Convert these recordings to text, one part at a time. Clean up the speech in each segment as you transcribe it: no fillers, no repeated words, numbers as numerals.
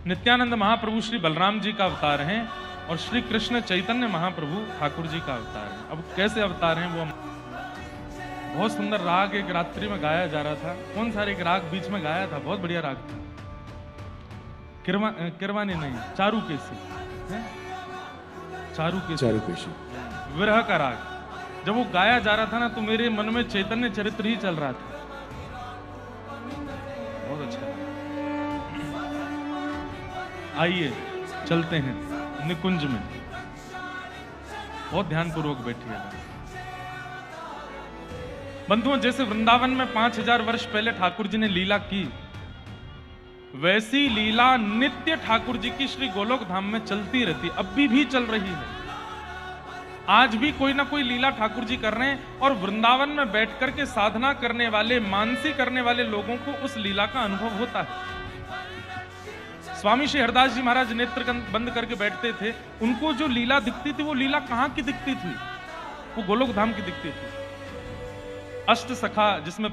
नित्यानंद महाप्रभु श्री बलराम जी का अवतार हैं और श्री कृष्ण चैतन्य महाप्रभु ठाकुर जी का अवतार है। अब कैसे अवतार हैं वो बहुत सुंदर राग एक रात्रि में गाया जा रहा था। कौन सा एक राग बीच में गाया था, बहुत बढ़िया राग था। किरवानी नहीं, चारुकेशी, चारुकेशी विरह का राग। जब वो गाया जा रहा था ना, तो मेरे मन में चैतन्य चरित्र ही चल रहा था। बहुत अच्छा। आइए चलते हैं निकुंज में। बहुत ध्यानपूर्वक बैठिएगा बंधुओं। जैसे वृंदावन में 5000 वर्ष पहले ठाकुर जी ने लीला की, वैसी लीला नित्य ठाकुर जी की श्री गोलोक धाम में चलती रहती, अब भी चल रही है। आज भी कोई ना कोई लीला ठाकुर जी कर रहे हैं और वृंदावन में बैठ करके साधना करने वाले, मानसी करने वाले लोगों को उस लीला का अनुभव होता है। स्वामी श्री हरदास जी महाराज नेत्र बंद करके बैठते थे, उनको जो लीला दिखती थी वो लीला कहां की दिखती थी? वो गोलोक धाम की दिखती थी। अष्ट सखा जिसमें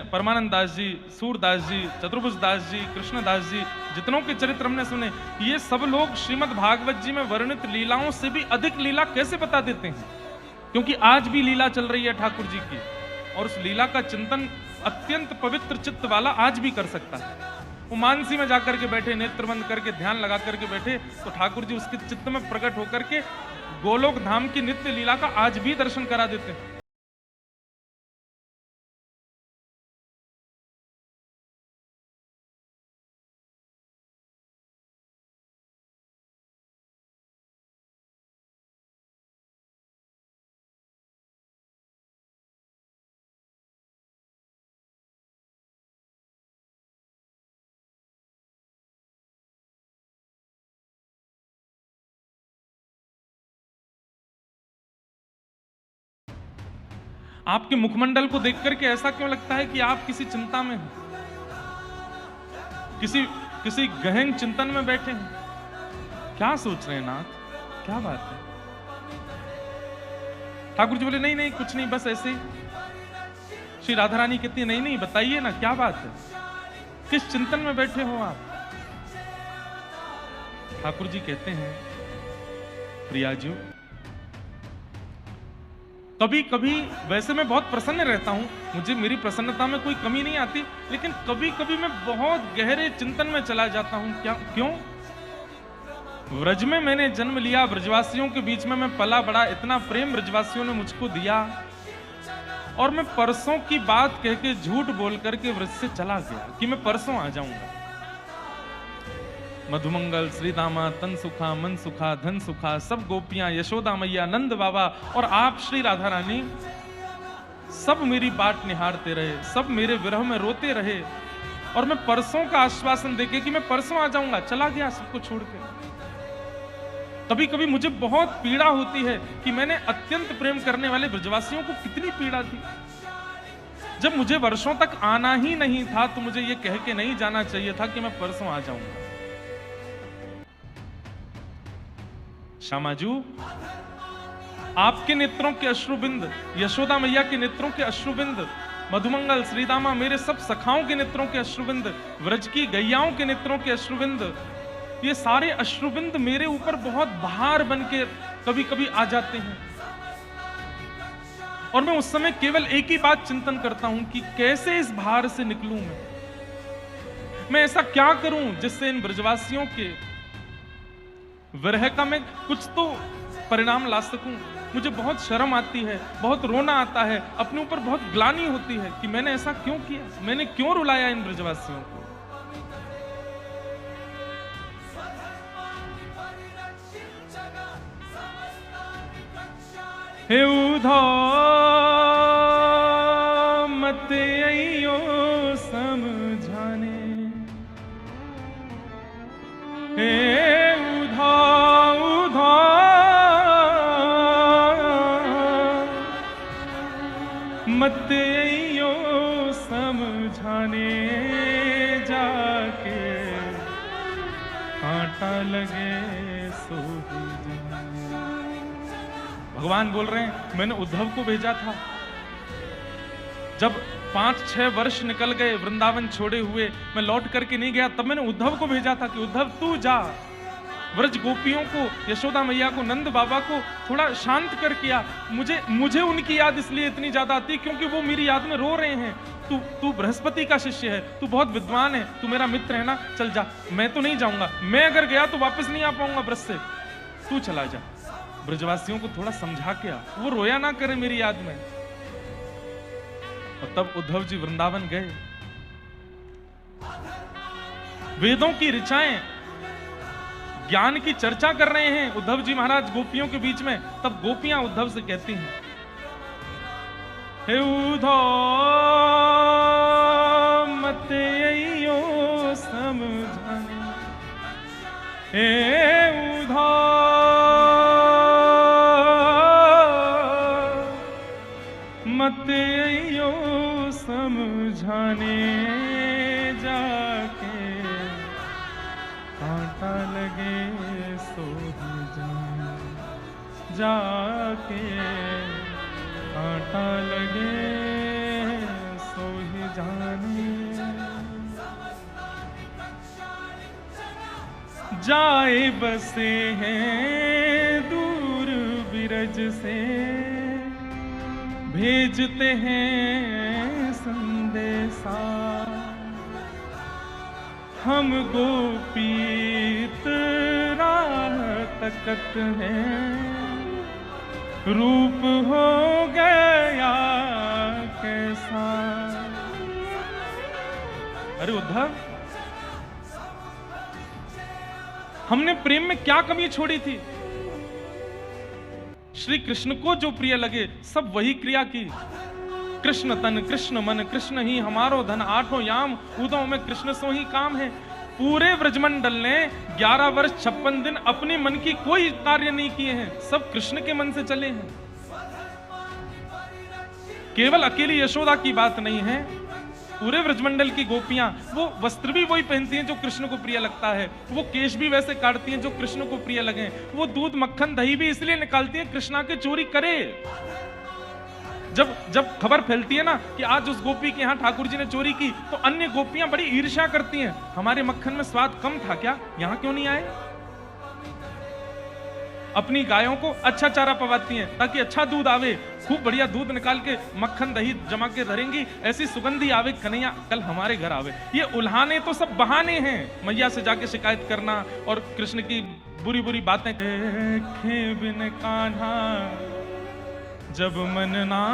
परमानंद दास जी, सूरदास जी, चतुर्भुज दास जी, कृष्णदास जी, जितनों के चरित्र हमने सुने, ये सब लोग श्रीमद् भागवत जी में वर्णित लीलाओं से भी अधिक लीला कैसे बता देते हैं? क्योंकि आज भी लीला चल रही है ठाकुर जी की, और उस लीला का चिंतन अत्यंत पवित्र चित्त वाला आज भी कर सकता है। वो मानसी में जाकर के बैठे, नेत्र बंद करके ध्यान लगा करके बैठे, तो ठाकुर जी उसके चित्त में प्रकट होकर के गोलोक धाम की नित्य लीला का आज भी दर्शन करा देते हैं। आपके मुखमंडल को देख करके ऐसा क्यों लगता है कि आप किसी चिंता में हैं, किसी गहन चिंतन में बैठे हैं? क्या सोच रहे हैं नाथ, क्या बात है? ठाकुर जी बोले नहीं कुछ नहीं, बस ऐसे ही। श्री राधा रानी कहती नहीं बताइए ना, क्या बात है, किस चिंतन में बैठे हो आप? ठाकुर जी कहते हैं, प्रियाजू, कभी कभी वैसे मैं बहुत प्रसन्न रहता हूं, मुझे मेरी प्रसन्नता में कोई कमी नहीं आती, लेकिन कभी कभी मैं बहुत गहरे चिंतन में चला जाता हूं। क्यों? व्रज में मैंने जन्म लिया, ब्रजवासियों के बीच में मैं पला बड़ा, इतना प्रेम ब्रजवासियों ने मुझको दिया, और मैं परसों की बात कह के झूठ बोल करके व्रज से चला गया कि मैं परसों आ जाऊंगा। मधुमंगल, श्री दामा, तन सुखा, मन सुखा, धन सुखा, सब गोपियां, यशोदा मैया, नंद बाबा और आप श्री राधा रानी, सब मेरी बाट निहारते रहे, सब मेरे विरह में रोते रहे, और मैं परसों का आश्वासन देके कि मैं परसों आ जाऊंगा, चला गया सबको छोड़ के। कभी कभी मुझे बहुत पीड़ा होती है कि मैंने अत्यंत प्रेम करने वाले ब्रजवासियों को कितनी पीड़ा दी। जब मुझे वर्षों तक आना ही नहीं था, तो मुझे ये कह के नहीं जाना चाहिए था कि मैं परसों आ जाऊंगा। श्यामाजू, आपके नेत्रों के अश्रुबिंद, यशोदा मैया के नेत्रों के अश्रुबिंद, मधुमंगल, श्रीदामा, मेरे सब सखाओं के नेत्रों के अश्रुबिंद, व्रज की गैयाओं के नेत्रों के अश्रुबिंद, ये सारे अश्रुबिंद मेरे ऊपर बहुत भार बन के कभी कभी आ जाते हैं, और मैं उस समय केवल एक ही बात चिंतन करता हूं कि कैसे इस भार से निकलूं। मैं ऐसा क्या करूं जिससे इन ब्रजवासियों के विरह का मैं कुछ तो परिणाम ला सकूं। मुझे बहुत शर्म आती है, बहुत रोना आता है, अपने ऊपर बहुत ग्लानि होती है कि मैंने ऐसा क्यों किया, मैंने क्यों रुलाया इन ब्रजवासियों को। हे उधो मत अइयो समझाने, हे उधो मत अइयो समझाने, जाके कांटा लगे सो ही जाने। भगवान बोल रहे हैं, मैंने उद्धव को भेजा था। जब 5-6 वर्ष निकल गए वृंदावन छोड़े हुए, मैं लौट करके नहीं गया। तब मैंने उद्धव को भेजा था कि उद्धव तू जा, व्रज गोपियों को, यशोदा मैया को, नंद बाबा को थोड़ा शांत कर किया। मुझे उनकी याद इसलिए इतनी ज्यादा आती है क्योंकि वो मेरी याद में रो रहे हैं। तू बृहस्पति का शिष्य है, तू बहुत विद्वान है, तू मेरा मित्र है ना, चल जा। मैं तो नहीं जाऊंगा, मैं अगर गया तो वापस नहीं आ पाऊंगा ब्रज से, तू चला जा। ब्रजवासियों को थोड़ा समझा के आ, वो रोया ना करे मेरी याद में। और तब उद्धव जी वृंदावन गए। वेदों की ऋचाएं, ज्ञान की चर्चा कर रहे हैं उद्धव जी महाराज गोपियों के बीच में। तब गोपियां उद्धव से कहती हैं, हे उद्धव मत अइयो समझाने, हे उद्धव मत अइयो समझाने, जाके कांटा लगे सो ही जाने, जाके कांटा लगे सो ही जाने। जाए बसे हैं दूर बिरज से, भेजते हैं संदेशा, हम गोपीत राह तकत हैं, रूप हो गया कैसा। अरे उद्धव, हमने प्रेम में क्या कमी छोड़ी थी? श्री कृष्ण को जो प्रिय लगे सब वही क्रिया की। कृष्ण तन कृष्ण मन कृष्ण ही हमारो धन, आठों याम उदों में कृष्ण सो ही काम है। पूरे व्रजमंडल ने 11 वर्ष 56 दिन अपने मन की कोई कार्य नहीं किए हैं, सब कृष्ण के मन से चले हैं। केवल अकेली यशोदा की बात नहीं है, पूरे व्रजमंडल की गोपियां वो वस्त्र भी वही पहनती हैं जो कृष्ण को प्रिय लगता है, वो केश भी वैसे काटती हैं जो कृष्ण को प्रिय लगे, वो दूध मक्खन दही भी इसलिए निकालती हैं कृष्णा के चोरी करे। जब खबर फैलती है ना कि आज उस गोपी के यहाँ ठाकुर जी ने चोरी की, तो अन्य गोपियां बड़ी ईर्ष्या करती हैं, हमारे मक्खन में स्वाद कम था क्या, यहाँ क्यों नहीं आए। अपनी गायों को अच्छा चारा पवाती हैं ताकि अच्छा दूध आवे, खूब बढ़िया दूध निकाल के मक्खन दही जमा के धरेंगी, ऐसी सुगंधी आवे कन्हैया कल हमारे घर आवे। ये उल्हाने तो सब बहाने हैं, मैया से जाके शिकायत करना और कृष्ण की बुरी बुरी बातें। बिन कान्हा जब मन ना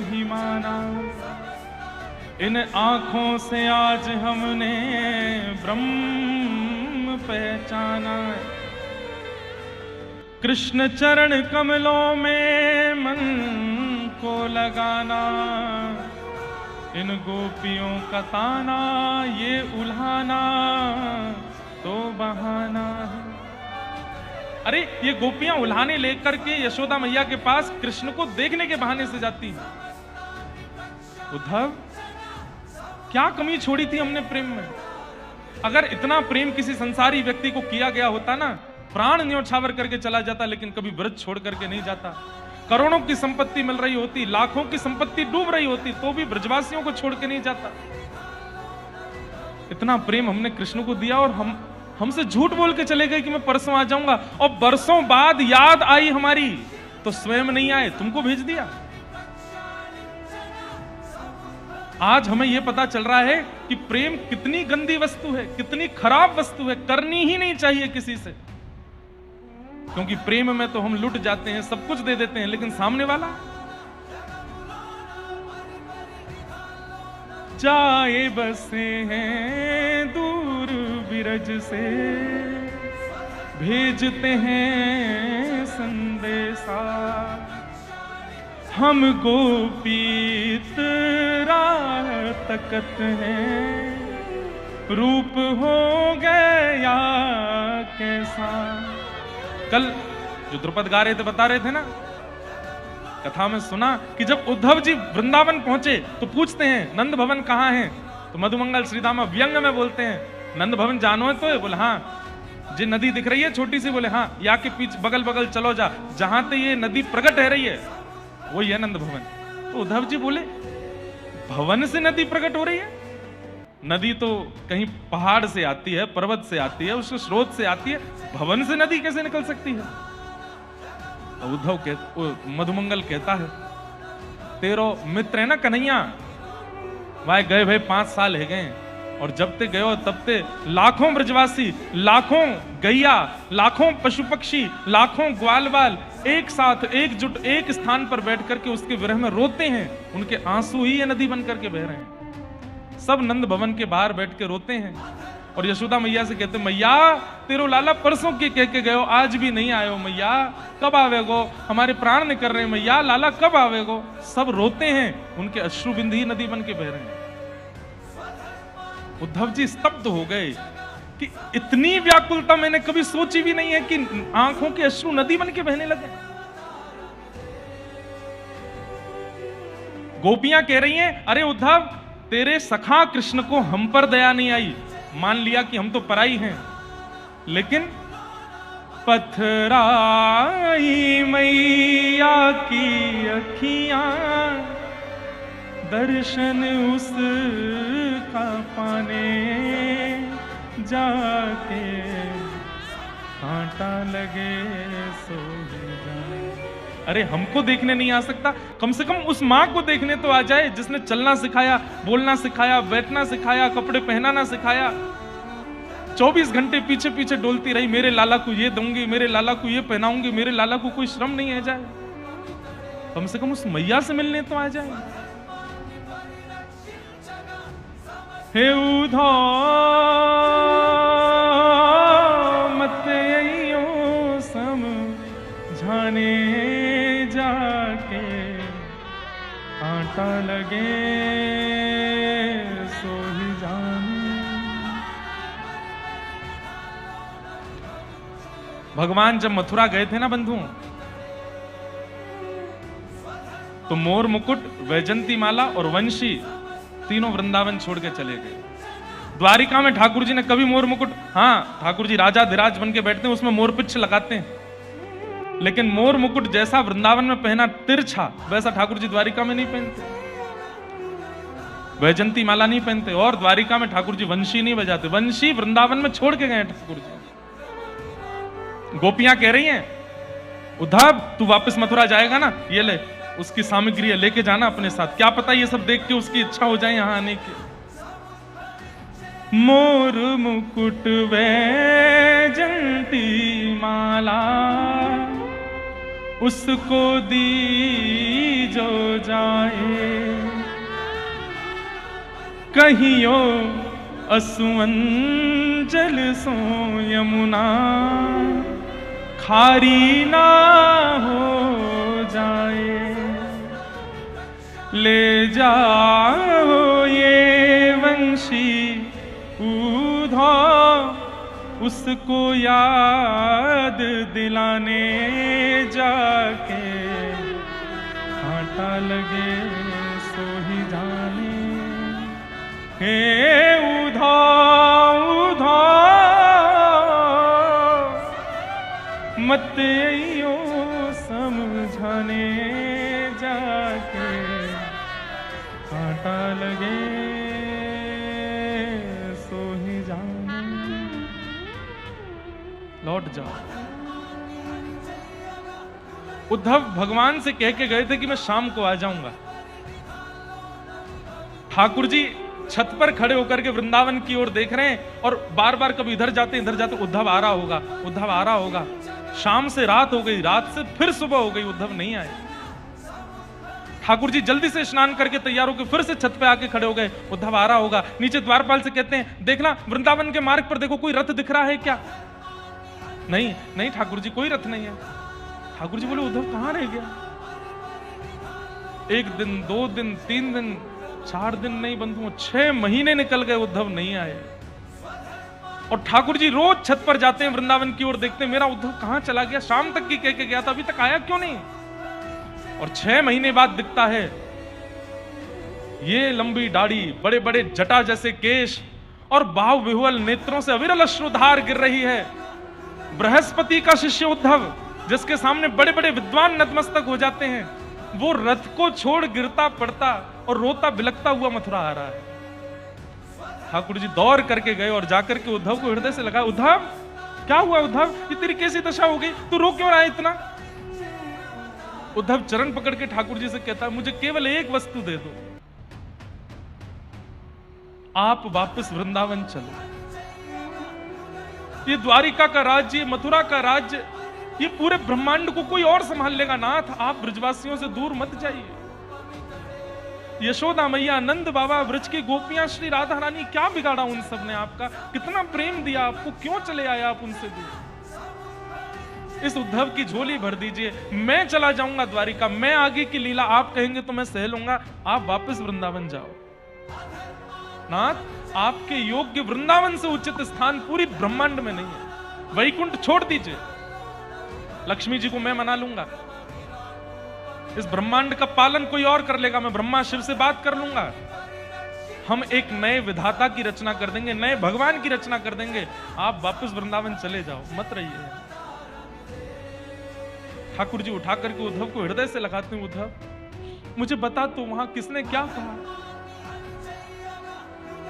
ही माना, इन आंखों से आज हमने ब्रह्म पहचाना। कृष्ण चरण कमलों में मन को लगाना, इन गोपियों का ताना ये उल्हाना तो बहाना है। अरे ये गोपियां उल्हाने लेकर के यशोदा मैया के पास कृष्ण को देखने के बहाने से जाती हैं। उद्धव, क्या कमी छोड़ी थी हमने प्रेम में? अगर इतना प्रेम किसी संसारी व्यक्ति को किया गया होता ना, प्राण न्योछावर करके चला जाता, लेकिन कभी व्रत छोड़ करके नहीं जाता। करोड़ों की संपत्ति मिल रही होती, लाखों की संपत्ति डूब रही होती, तो भी ब्रजवासियों को छोड़ के नहीं जाता। इतना प्रेम हमने कृष्ण को दिया और हमसे झूठ बोल के चले गए कि मैं परसों आ जाऊंगा, और बरसों बाद याद आई हमारी तो स्वयं नहीं आए, तुमको भेज दिया। आज हमें यह पता चल रहा है कि प्रेम कितनी गंदी वस्तु है, कितनी खराब वस्तु है, करनी ही नहीं चाहिए किसी से। क्योंकि प्रेम में तो हम लुट जाते हैं, सब कुछ दे देते हैं, लेकिन सामने वाला जाए बसे हैं दूर बिरज से, भेजते हैं संदेशा, हम गोपीत राह तकत हैं, रूप हो गया कैसा। कल जो द्रुपद गा रहे थे बता रहे थे ना, कथा में सुना कि जब उद्धव जी वृंदावन पहुंचे तो पूछते हैं नंद भवन कहाँ है, तो मधुमंगल श्रीदामा व्यंग में बोलते हैं नंद भवन जानो है तो? बोले हाँ। जी नदी दिख रही है छोटी सी? बोले हाँ। या के पीछे बगल बगल चलो जा, जहां से ये नदी प्रकट है रही है वही है नंद भवन। तो उद्धव जी बोले भवन से नदी प्रकट हो रही है। नदी तो कहीं पहाड़ से आती है, पर्वत से आती है, उसके स्रोत से आती है, भवन से नदी कैसे निकल सकती है? मधुमंगल कहता है, तेरो मित्र है ना कन्हैया, वह गए भाई 5 साल है गए, और जब ते गयो तब ते लाखों ब्रजवासी, लाखों गैया, लाखों पशु पक्षी, लाखों ग्वाल बाल एक साथ एकजुट एक स्थान पर बैठ करके उसके विरह में रोते हैं। उनके आंसू ही ये नदी बन करके बह रहे हैं। सब नंद भवन के बाहर बैठ के रोते हैं और यशोदा मैया से कहते, मैया तेरो लाला परसों के कह के गयो, आज भी नहीं आयो, मैया कब आवेगो, हमारे प्राण निकल रहे हैं, मैया लाला कब आवेगो। सब रोते हैं, उनके अश्रु बिंद ही नदी बन के बह रहे हैं। उद्धव जी स्तब्ध हो गए कि इतनी व्याकुलता मैंने कभी सोची भी नहीं है कि आंखों के अश्रु नदी बन के बहने लगे। गोपियां कह रही हैं, अरे उद्धव तेरे सखा कृष्ण को हम पर दया नहीं आई, मान लिया कि हम तो पराई हैं, लेकिन पथराई मैया की अखियां, दर्शन उसका पाने जाके कांटा लगे सो जाए। अरे हमको देखने नहीं आ सकता, कम से कम उस माँ को देखने तो आ जाए जिसने चलना सिखाया, बोलना सिखाया, बैठना सिखाया, कपड़े पहनाना सिखाया। 24 घंटे पीछे पीछे डोलती रही, मेरे लाला को ये दूंगी, मेरे लाला को ये पहनाऊंगी, मेरे लाला को कोई श्रम नहीं आ जाए। कम से कम उस मैया से मिलने तो आ जाए। हे उधो मत अइयो समझाने जाके, कांटा लगे सो ही जाने। भगवान जब मथुरा गए थे ना बंधुओं, तो मोर मुकुट, वैजंती माला और वंशी तीनों वृंदावन छोड़ के चले गए। द्वारिका में ठाकुर जी ने कभी मोर मुकुट, हाँ ठाकुर जी राजा धीराज बन के बैठते हैं, उसमें मोर पिच्छ लगाते हैं, लेकिन मोर मुकुट जैसा वृंदावन में पहना तिरछा, वैसा ठाकुर जी द्वारिका में नहीं पहनते। वैजंती माला नहीं पहनते, और द्वारिका में ठाकुर जी वंशी नहीं बजाते, वंशी वृंदावन में छोड़ के गए ठाकुर जी। गोपियां कह रही हैं, उद्धव तू वापस मथुरा जाएगा ना, ये ले उसकी सामग्री लेके जाना अपने साथ, क्या पता ये सब देख के उसकी इच्छा हो जाए यहां आने की। मोर मुकुट वैजंती माला, उसको दी जो जाए, कहियो असुवन जल सो यमुना, खारी ना हो जाए। ले जाओ ये वंशी ऊधो, उसको याद दिलाने जाके, कांटा लगे सो ही जाने। हे ऊधो ऊधो मत अइयो समझाने जाके, कांटा लगे सो ही जाने। लौट जाओ। उद्धव भगवान से कह के गए थे कि मैं शाम को आ जाऊंगा। ठाकुर जी छत पर खड़े होकर के वृंदावन की ओर देख रहे हैं और बार बार कभी इधर जाते उद्धव आ रहा होगा, उद्धव आ रहा होगा। शाम से रात हो गई, रात से फिर सुबह हो गई, उद्धव नहीं आए। ठाकुर जी जल्दी से स्नान करके तैयार होकर फिर से छत पे आके खड़े हो गए, उद्धव आ रहा होगा। नीचे द्वारपाल से कहते हैं, देखना वृंदावन के मार्ग पर देखो कोई रथ दिख रहा है क्या? नहीं नहीं ठाकुर जी कोई रथ नहीं है। ठाकुर जी बोले, उद्धव कहां रह गया? 1 दिन 2 दिन 3 दिन 4 दिन नहीं बंधुओं, 6 महीने निकल गए, उद्धव नहीं आए। और ठाकुर जी रोज छत पर जाते हैं, वृंदावन की ओर देखते हैं, मेरा उद्धव कहां चला गया? शाम तक की कह के गया था, अभी तक आया क्यों नहीं? और 6 महीने बाद दिखता है, ये लंबी दाढ़ी, बड़े बड़े जटा जैसे केश और बाहु विह्वल नेत्रों से अविरल अश्रुधार गिर रही है। बृहस्पति का शिष्य उद्धव, जिसके सामने बड़े बड़े विद्वान नतमस्तक हो जाते हैं, वो रथ को छोड़ गिरता पड़ता और रोता बिलखता हुआ मथुरा आ रहा है। ठाकुर जी दौड़ करके गए और जाकर के उद्धव को हृदय से लगा, उद्धव क्या हुआ उद्धव, ये तेरी कैसी दशा हो गई, तू रो क्यों रहा है इतना? उद्धव चरण पकड़ के ठाकुर जी से कहता है, मुझे केवल एक वस्तु दे दो, आप वापस वृंदावन चलो। ये द्वारिका का राज्य, मथुरा का राज्य, ये पूरे ब्रह्मांड को कोई और संभाल लेगा। नाथ आप ब्रजवासियों से दूर मत जाइए। यशोदा मैया, नंद बाबा, ब्रज की गोपियां, श्री राधा रानी, क्या बिगाड़ा उन सब ने आपका? कितना प्रेम दिया आपको, क्यों चले आए आप उनसे दूर? इस उद्धव की झोली भर दीजिए, मैं चला जाऊंगा द्वारिका, मैं आगे की लीला आप कहेंगे तो मैं सह लूंगा, आप वापस वृंदावन जाओ। नाथ आपके योग्य वृंदावन से उचित स्थान पूरी ब्रह्मांड में नहीं है, वैकुंठ छोड़ दीजिए, लक्ष्मी जी को मैं मना लूंगा, इस ब्रह्मांड का पालन कोई और कर लेगा, मैं ब्रह्मा शिव से बात कर लूंगा, हम एक नए विधाता की रचना कर देंगे, नए भगवान की रचना कर देंगे, आप वापस वृंदावन चले जाओ, मत रहिए। ठाकुर जी उठा करके उद्धव को हृदय से लगाते हैं, उद्धव मुझे बता तो वहां किसने क्या कहा?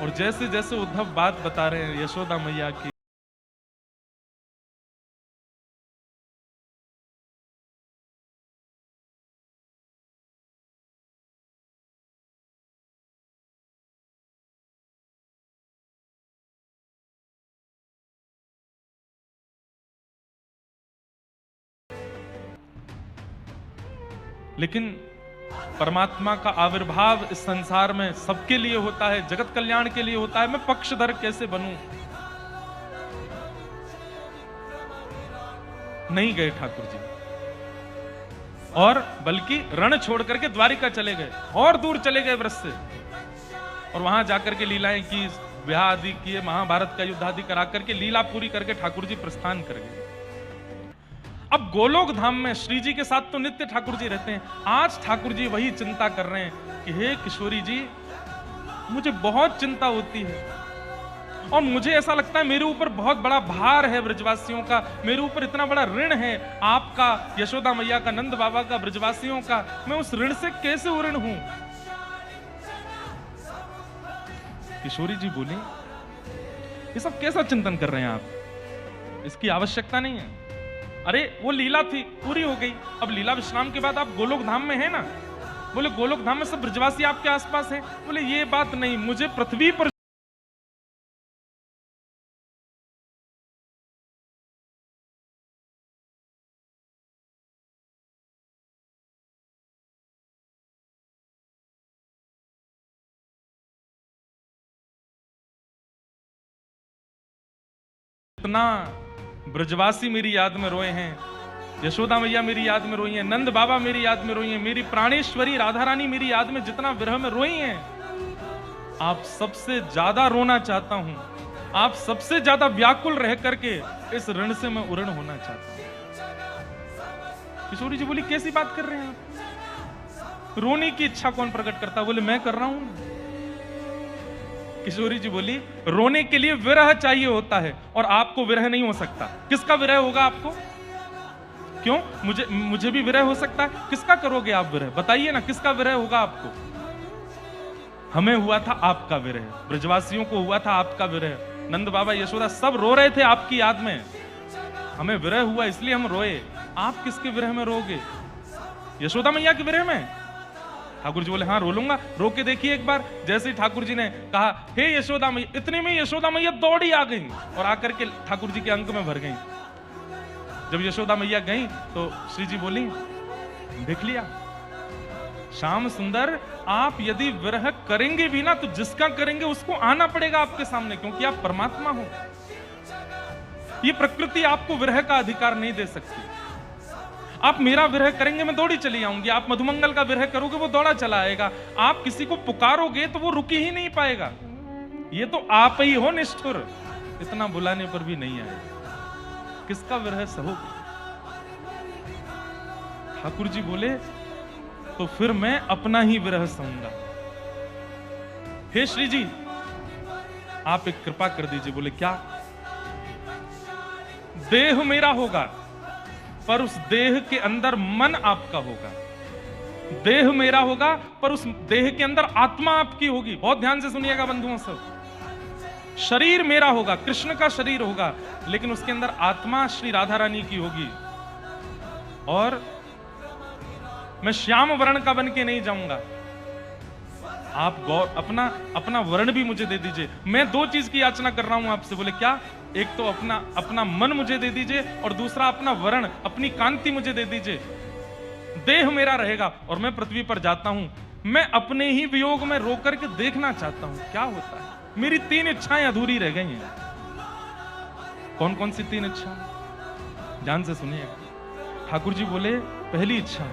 और जैसे जैसे उद्धव बात बता रहे हैं यशोदा मैया की, लेकिन परमात्मा का आविर्भाव इस संसार में सबके लिए होता है, जगत कल्याण के लिए होता है, मैं पक्षधर कैसे बनूं? नहीं गए ठाकुर जी, और बल्कि रण छोड़ करके द्वारिका चले गए, और दूर चले गए व्रज से, और वहां जाकर के लीलाएं की, ब्याह आदि किए, महाभारत का युद्ध आदि करा करके लीला पूरी करके ठाकुर जी प्रस्थान कर गए। अब गोलोक धाम में श्री जी के साथ तो नित्य ठाकुर जी रहते हैं, आज ठाकुर जी वही चिंता कर रहे हैं कि हे किशोरी जी, मुझे बहुत चिंता होती है और मुझे ऐसा लगता है मेरे ऊपर बहुत बड़ा भार है ब्रजवासियों का, मेरे ऊपर इतना बड़ा ऋण है आपका, यशोदा मैया का, नंद बाबा का, ब्रजवासियों का, मैं उस ऋण से कैसे उऋण हूं? किशोरी जी बोली, ये सब कैसा चिंतन कर रहे हैं आप? इसकी आवश्यकता नहीं है। अरे वो लीला थी, पूरी हो गई, अब लीला विश्राम के बाद आप गोलोक धाम में है ना? बोले गोलोक धाम में सब ब्रजवासी आपके आसपास हैं। बोले ये बात नहीं, मुझे पृथ्वी पर इतना ब्रजवासी मेरी याद में रोए हैं, यशोदा मैया मेरी याद में रोई हैं, नंद बाबा मेरी याद में रोई हैं, मेरी प्राणेश्वरी राधा रानी मेरी याद में जितना विरह में रोई हैं, आप सबसे ज्यादा रोना चाहता हूं, आप सबसे ज्यादा व्याकुल रह करके इस ऋण से मैं उऋण होना चाहता हूं। किशोरी जी बोली, कैसी बात कर रहे हैं आप? रोने की इच्छा कौन प्रकट करता? बोले मैं कर रहा हूं। किशोरी जी बोली, रोने के लिए विरह चाहिए होता है और आपको विरह नहीं हो सकता। किसका विरह होगा आपको? क्यों? मुझे भी विरह हो सकता है। किसका करोगे आप विरह? बताइए ना, किसका विरह होगा आपको? हमें हुआ था आपका विरह, ब्रजवासियों को हुआ था आपका विरह, नंद बाबा यशोदा सब रो रहे थे आपकी याद में, हमें विरह हुआ इसलिए हम रोए। आप किसके विरह में रोगे? यशोदा मैया के विरह में? ठाकुर जी बोले, हाँ रो लूंगा, रो के देखिए एक बार। जैसे ही ठाकुर जी ने कहा हे यशोदा मैया, इतने में यशोदा मैया दौड़ी आ गई और आकर के ठाकुर जी के अंक में भर गई। जब यशोदा मैया गई तो श्री जी बोली, देख लिया श्याम सुंदर, आप यदि विरह करेंगे भी ना तो जिसका करेंगे उसको आना पड़ेगा आपके सामने, क्योंकि आप परमात्मा हो। ये प्रकृति आपको विरह का अधिकार नहीं दे सकती। आप मेरा विरह करेंगे मैं दौड़ी चली आऊंगी, आप मधुमंगल का विरह करोगे वो दौड़ा चला आएगा, आप किसी को पुकारोगे तो वो रुक ही नहीं पाएगा। ये तो आप ही हो निष्ठुर, इतना बुलाने पर भी नहीं आएगा, किसका विरह सहोगे? ठाकुर जी बोले, तो फिर मैं अपना ही विरह सहूंगा। हे श्री जी, आप एक कृपा कर दीजिए। बोले क्या? देह मेरा होगा पर उस देह के अंदर मन आपका होगा। देह मेरा होगा पर उस देह के अंदर आत्मा आपकी होगी। बहुत ध्यान से सुनिएगा बंधुओं सब। शरीर मेरा होगा, कृष्ण का शरीर होगा, लेकिन उसके अंदर आत्मा श्री राधा रानी की होगी। और मैं श्याम वर्ण का बन के नहीं जाऊंगा। आप गौर अपना वर्ण भी मुझे दे दीजिए। मैं दो चीज की याचना कर रहा हूं आपसे। बोले क्या? एक तो अपना मन मुझे दे दीजिए और दूसरा अपना वर्ण, अपनी कांति मुझे दे दीजिए। देह मेरा रहेगा और मैं पृथ्वी पर जाता हूं। मैं अपने ही वियोग में रो करके देखना चाहता हूं क्या होता है। मेरी 3 इच्छाएं अधूरी रह गई हैं। कौन कौन सी 3 इच्छा? ध्यान से सुनिएगा। ठाकुर जी बोले पहली इच्छा,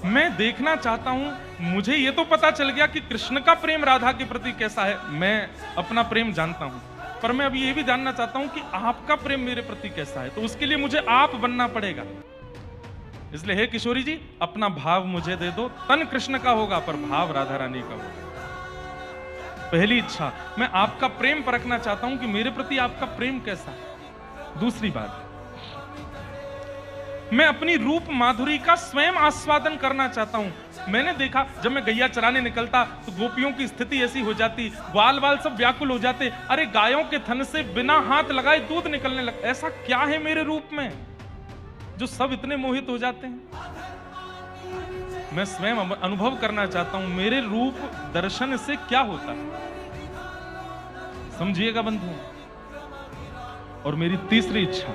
मैं देखना चाहता हूं। मुझे यह तो पता चल गया कि कृष्ण का प्रेम राधा के प्रति कैसा है, मैं अपना प्रेम जानता हूं, पर मैं अभी यह भी जानना चाहता हूं कि आपका प्रेम मेरे प्रति कैसा है। तो उसके लिए मुझे आप बनना पड़ेगा। इसलिए हे किशोरी जी, अपना भाव मुझे दे दो। तन कृष्ण का होगा पर भाव राधा रानी का होगा। पहली इच्छा, मैं आपका प्रेम परखना चाहता हूं कि मेरे प्रति आपका प्रेम कैसा है। दूसरी बात, मैं अपनी रूप माधुरी का स्वयं आस्वादन करना चाहता हूं। मैंने देखा जब मैं गैया चराने निकलता तो गोपियों की स्थिति ऐसी हो जाती, बाल बाल सब व्याकुल हो जाते। अरे गायों के थन से बिना हाथ लगाए दूध निकलने लगता। ऐसा क्या है मेरे रूप में जो सब इतने मोहित हो जाते हैं? मैं स्वयं अनुभव करना चाहता हूं मेरे रूप दर्शन से क्या होता है। समझिएगा बंधुओं। और मेरी तीसरी इच्छा,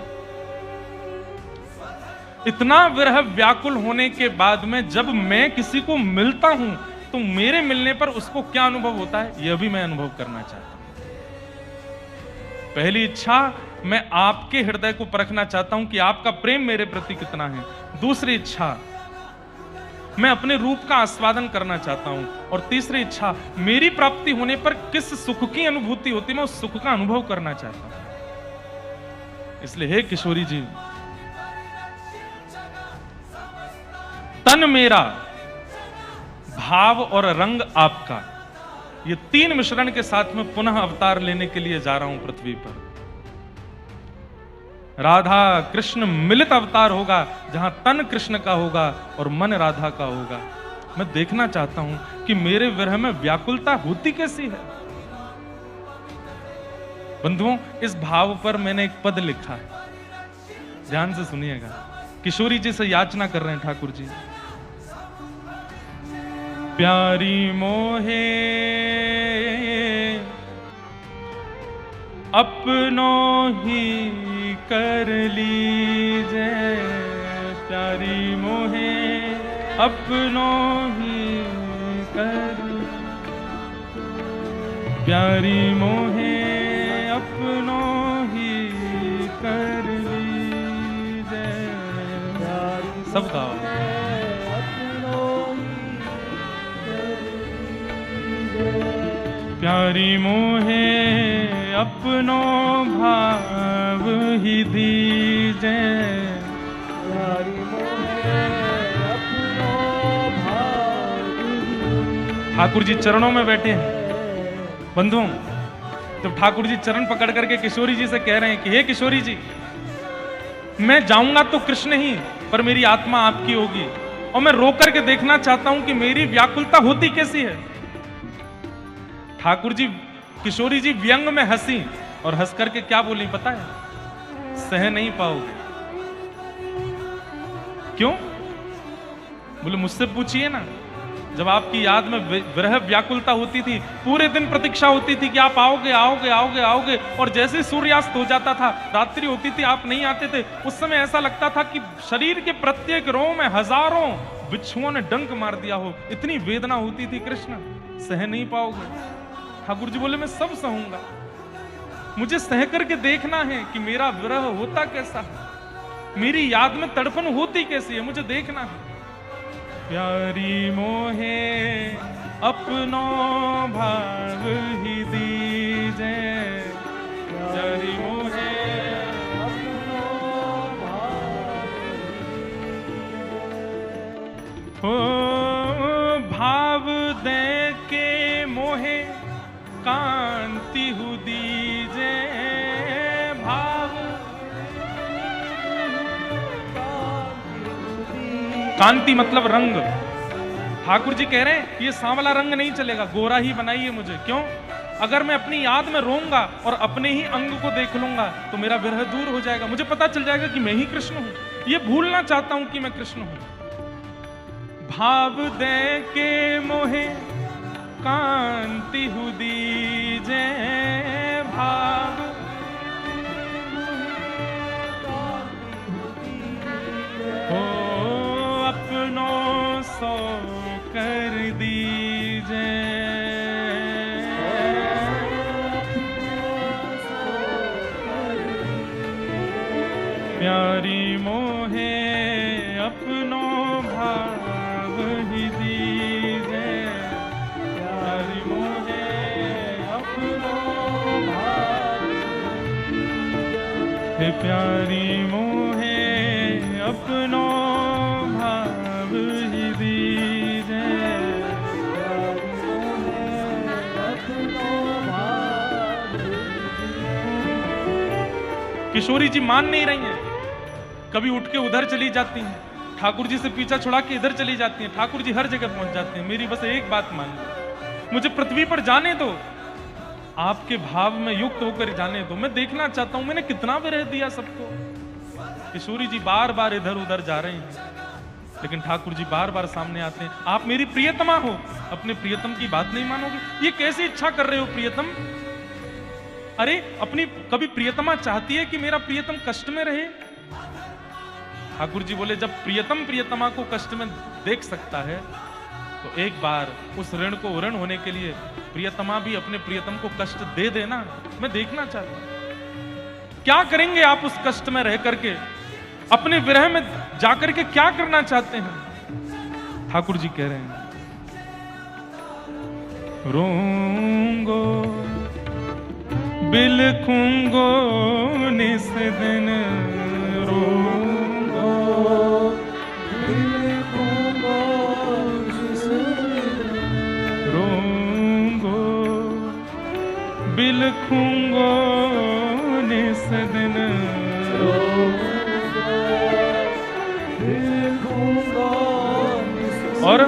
इतना विरह व्याकुल होने के बाद में जब मैं किसी को मिलता हूं तो मेरे मिलने पर उसको क्या अनुभव होता है, यह भी मैं अनुभव करना चाहता हूं। पहली इच्छा, मैं आपके हृदय को परखना चाहता हूं कि आपका प्रेम मेरे प्रति कितना है। दूसरी इच्छा, मैं अपने रूप का आस्वादन करना चाहता हूं। और तीसरी इच्छा, मेरी प्राप्ति होने पर किस सुख की अनुभूति होती है, मैं उस सुख का अनुभव करना चाहता हूं। इसलिए हे किशोरी जी, तन मेरा, भाव और रंग आपका, ये 3 मिश्रण के साथ में पुनः अवतार लेने के लिए जा रहा हूं पृथ्वी पर। राधा कृष्ण मिलित अवतार होगा जहां तन कृष्ण का होगा और मन राधा का होगा। मैं देखना चाहता हूं कि मेरे विरह में व्याकुलता होती कैसी है। बंधुओं, इस भाव पर मैंने एक पद लिखा है, ध्यान से सुनिएगा। किशोरी जी से याचना कर रहे हैं ठाकुर जी। प्यारी मोहे अपनों ही कर लीजे, प्यारी मोहे अपनों ही कर, प्यारी मोहे अपनों ही कर लीजे। सब गाओ। प्यारी मोहे अपनो भाव ही दीजे, प्यारी मोहे अपनो भाव ही। ठाकुर जी चरणों में बैठे हैं बंधुओं। तो ठाकुर जी चरण पकड़ करके किशोरी जी से कह रहे हैं कि हे किशोरी जी, मैं जाऊंगा तो कृष्ण ही, पर मेरी आत्मा आपकी होगी। और मैं रो करके देखना चाहता हूं कि मेरी व्याकुलता होती कैसी है। ठाकुर जी, किशोरी जी व्यंग में हंसी और हंस करके क्या बोली पता है? सह नहीं पाओगे। क्यों? बोले मुझसे पूछिए ना। जब आपकी याद में विरह व्याकुलता होती थी, पूरे दिन प्रतीक्षा होती थी कि आप आओगे आओगे आओगे आओगे, और जैसे सूर्यास्त हो जाता था, रात्रि होती थी, आप नहीं आते थे, उस समय ऐसा लगता था कि शरीर के प्रत्येक रोम में हजारों बिच्छुओं ने डंक मार दिया हो। इतनी वेदना होती थी। कृष्ण सह नहीं पाओगे। ठाकुर जी बोले मैं सब सहूंगा, मुझे सह करके देखना है कि मेरा विरह होता कैसा है, मेरी याद में तड़पन होती कैसी है, मुझे देखना है। प्यारी मोहे अपनो भाव ही दीजे, प्यारी मोहे अपनो भाव, भाव दे के मोहे कांति हु दीजे, भाव कांति मतलब रंग। ठाकुर जी कह रहे हैं ये सांवला रंग नहीं चलेगा, गोरा ही बनाइए मुझे। क्यों? अगर मैं अपनी याद में रोऊंगा और अपने ही अंग को देख लूंगा तो मेरा विरह दूर हो जाएगा, मुझे पता चल जाएगा कि मैं ही कृष्ण हूं। ये भूलना चाहता हूं कि मैं कृष्ण हूं। भाव दे के मोहे कांति हु दीजे, भाव हो अपनों सो कर दीजे। प्यारी मोहे अपनो भाव ही दीजे, प्यारी मोहे अपनो भाव, हे प्यारी मोहे अपनो भाव ही दीजे, प्यारी मोहे अपनो भाव। किशोरी जी मान नहीं रही हैं, कभी उठ के उधर चली जाती हैं, ठाकुर जी से पीछा छुड़ा के इधर चली जाती हैं, ठाकुर जी हर जगह पहुंच जाते हैं। मेरी बस एक बात मान लो, मुझे पृथ्वी पर जाने दो, आपके भाव में युक्त होकर जाने दो। मैं देखना चाहता हूं मैंने कितना विरह दिया सबको। किशोरी जी बार बार इधर उधर जा रहे हैं, लेकिन ठाकुर जी बार बार सामने आते हैं। आप मेरी प्रियतमा हो, अपने प्रियतम की बात नहीं मानोगे? ये कैसी इच्छा कर रहे हो प्रियतम? अरे अपनी कभी प्रियतमा चाहती है कि मेरा प्रियतम कष्ट में रहे? ठाकुर जी बोले जब प्रियतम प्रियतमा को कष्ट में देख सकता है तो एक बार उस ऋण को ऋण होने के लिए प्रियतमा भी अपने प्रियतम को कष्ट दे देना। मैं देखना चाहता हूं क्या करेंगे आप उस कष्ट में रह करके, अपने विरह में जाकर के क्या करना चाहते हैं। ठाकुर जी कह रहे हैं रोंगो बिलखूंगो निस दिन, रोंगो बिलखूंगो निस दिन, रोंगो बिलखूंगो निस दिन, और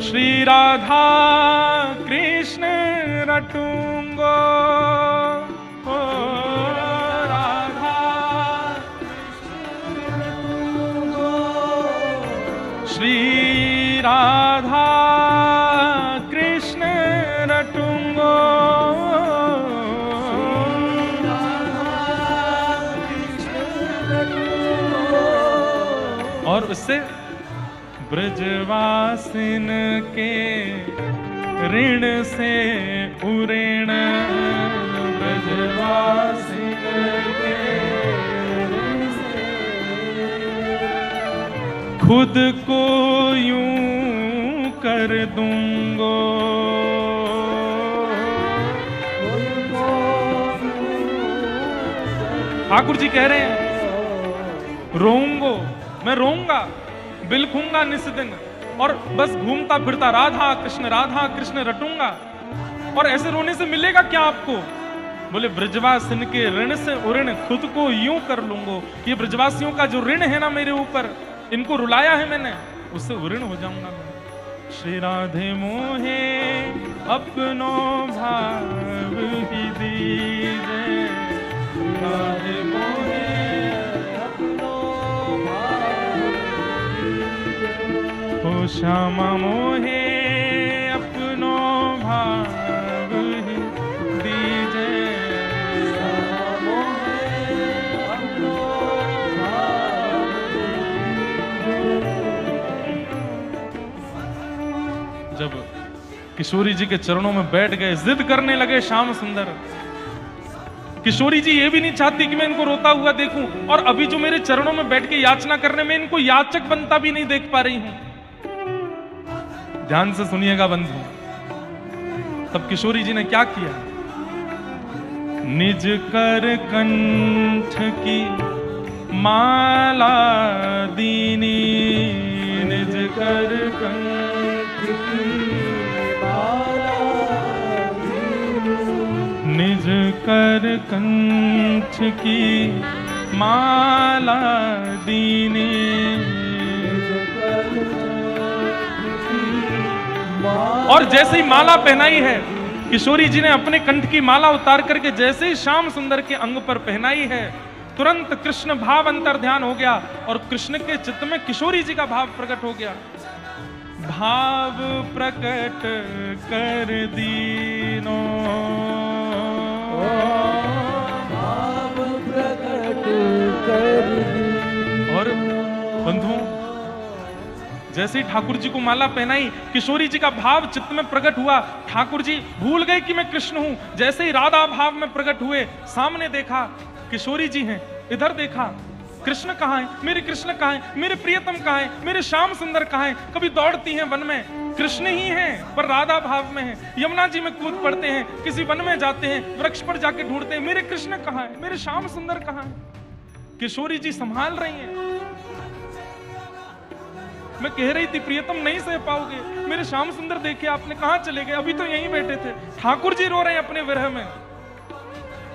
श्री राधा कृष्ण रटूंगो, ओ राधा श्री राधा कृष्ण रटूंगो, और उससे ब्रजवासिन के ऋण से उऋण, ब्रजवासिन के ऋण से खुद को यूं कर दूंगो, ठाकुर जी कह रहे हैं रोऊंगो, मैं रोऊंगा, बिलखूंगा निस दिन, और बस घूमता फिरता राधा कृष्ण रटूंगा। और ऐसे रोने से मिलेगा क्या आपको? बोले ब्रजवासिन के ऋण से उऋण खुद को यूं कर लूंगो। ये ब्रजवासियों का जो ऋण है ना मेरे ऊपर, इनको रुलाया है मैंने, उससे उऋण हो जाऊंगा मैं। श्री राधे मोहे अपनो भाव ही दीजे, राधे मोहे अपनो भाव हो, श्यामा मोहे अपनो भाव ही दीजे, श्यामा मोहे अपनो भाव दीजे। जब किशोरी जी के चरणों में बैठ गए, जिद करने लगे श्याम सुंदर। किशोरी जी ये भी नहीं चाहती कि मैं इनको रोता हुआ देखूं, और अभी जो मेरे चरणों में बैठ के याचना करने में इनको याचक बनता भी नहीं देख पा रही हूं। ध्यान से सुनिएगा बंधु, तब किशोरी जी ने क्या किया? निज कर कंठ की माला दीनी, निज कर कंठ की माला दीनी, निज कर कंठ की माला दीनी, निज और जैसे ही माला पहनाई है, किशोरी जी ने अपने कंठ की माला उतार करके जैसे ही श्याम सुंदर के अंग पर पहनाई है, तुरंत कृष्ण भाव अंतर ध्यान हो गया और कृष्ण के चित्त में किशोरी जी का भाव प्रकट हो गया। भाव प्रकट कर दीनो, भाव प्रकट कर दीनो। और बंधुओं, जैसे ही ठाकुर जी को माला पहनाई, किशोरी जी का भाव चित्त में प्रकट हुआ। ठाकुर जी भूल गए कि मैं कृष्ण हूं। जैसे ही राधा भाव में प्रकट हुए, सामने देखा किशोरी जी हैं, इधर देखा कृष्ण कहाँ है, मेरे कृष्ण कहाँ है, मेरे प्रियतम कहाँ है, मेरे श्याम सुंदर कहाँ है। कभी दौड़ती हैं वन में, कृष्ण ही हैं पर राधा भाव में है। यमुना जी में कूद पड़ते हैं, किसी वन में जाते हैं, वृक्ष पर जाके ढूंढते हैं, मेरे कृष्ण कहाँ है, मेरे श्याम सुंदर कहाँ है। किशोरी जी संभाल रही हैं। मैं कह रही थी प्रियतम नहीं सह पाओगे, मेरे श्याम सुंदर देखे आपने, कहाँ चले गए, अभी तो यहीं बैठे थे। ठाकुर जी रो रहे हैं अपने विरह में।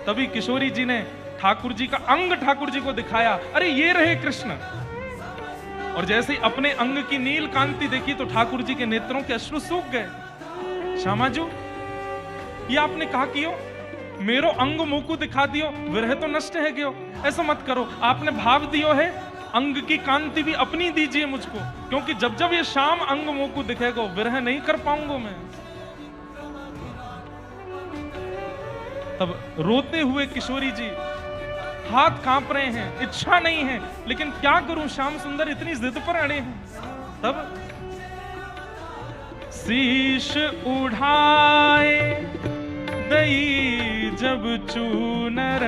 तभी किशोरी जी ने ठाकुर जी का अंग ठाकुर जी को दिखाया, अरे ये रहे कृष्ण। और जैसे ही अपने अंग की नील कांति देखी तो ठाकुर जी के नेत्रों के अश्रु सूख गए। श्यामाजू, ये आपने कहा कियो, मेरो अंग मुकु दिखा दियो, विरह तो नष्ट है गयो। ऐसा मत करो, आपने भाव दियो है, अंग की कांति भी अपनी दीजिए मुझको, क्योंकि जब जब ये शाम अंग मुकु दिखेगा, विरह नहीं कर पाऊंगा मैं। तब रोते हुए किशोरी जी, हाथ कांप रहे हैं, इच्छा नहीं है, लेकिन क्या करूं, श्याम सुंदर इतनी जिद पर अड़े हैं। तब शीश उठाए दई जब चूनर,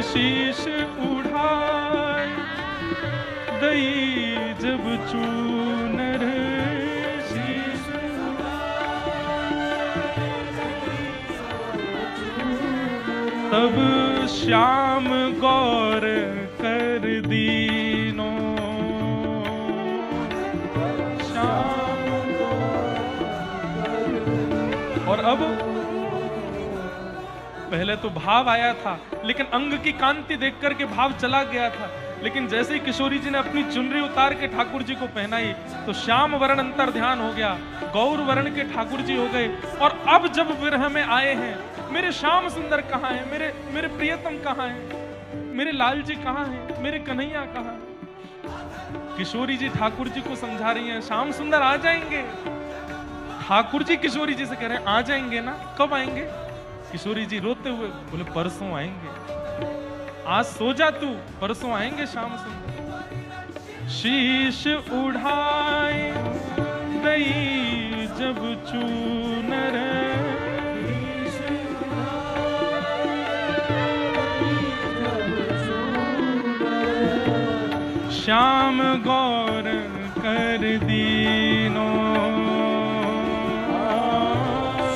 शीश उठाए दई जब चूनर, तब श्याम गौर कर दीनो, श्याम और अब पहले तो भाव आया था, लेकिन अंग की कांति देख करके भाव चला गया था। लेकिन जैसे ही किशोरी जी ने अपनी चुनरी उतार के ठाकुर जी को पहनाई तो श्याम वर्ण अंतर ध्यान हो गया, गौर वर्ण के ठाकुर जी हो गए। और अब जब विरह में आए हैं, मेरे श्याम सुंदर कहाँ हैं, मेरे प्रियतम कहाँ हैं, मेरे लाल जी कहाँ हैं, मेरे कन्हैया कहाँ हैं। किशोरी जी ठाकुर जी को समझा रही हैं, श्याम सुंदर आ जाएंगे। ठाकुर जी किशोरी जी से कह रहे हैं आ जाएंगे ना, कब आएंगे। किशोरी जी रोते हुए बोले परसों आएंगे, आज सो जा तू, परसों आएंगे श्याम सुंदर। शीश उठाए दई जब चूनर, श्याम गौर कर दीनो,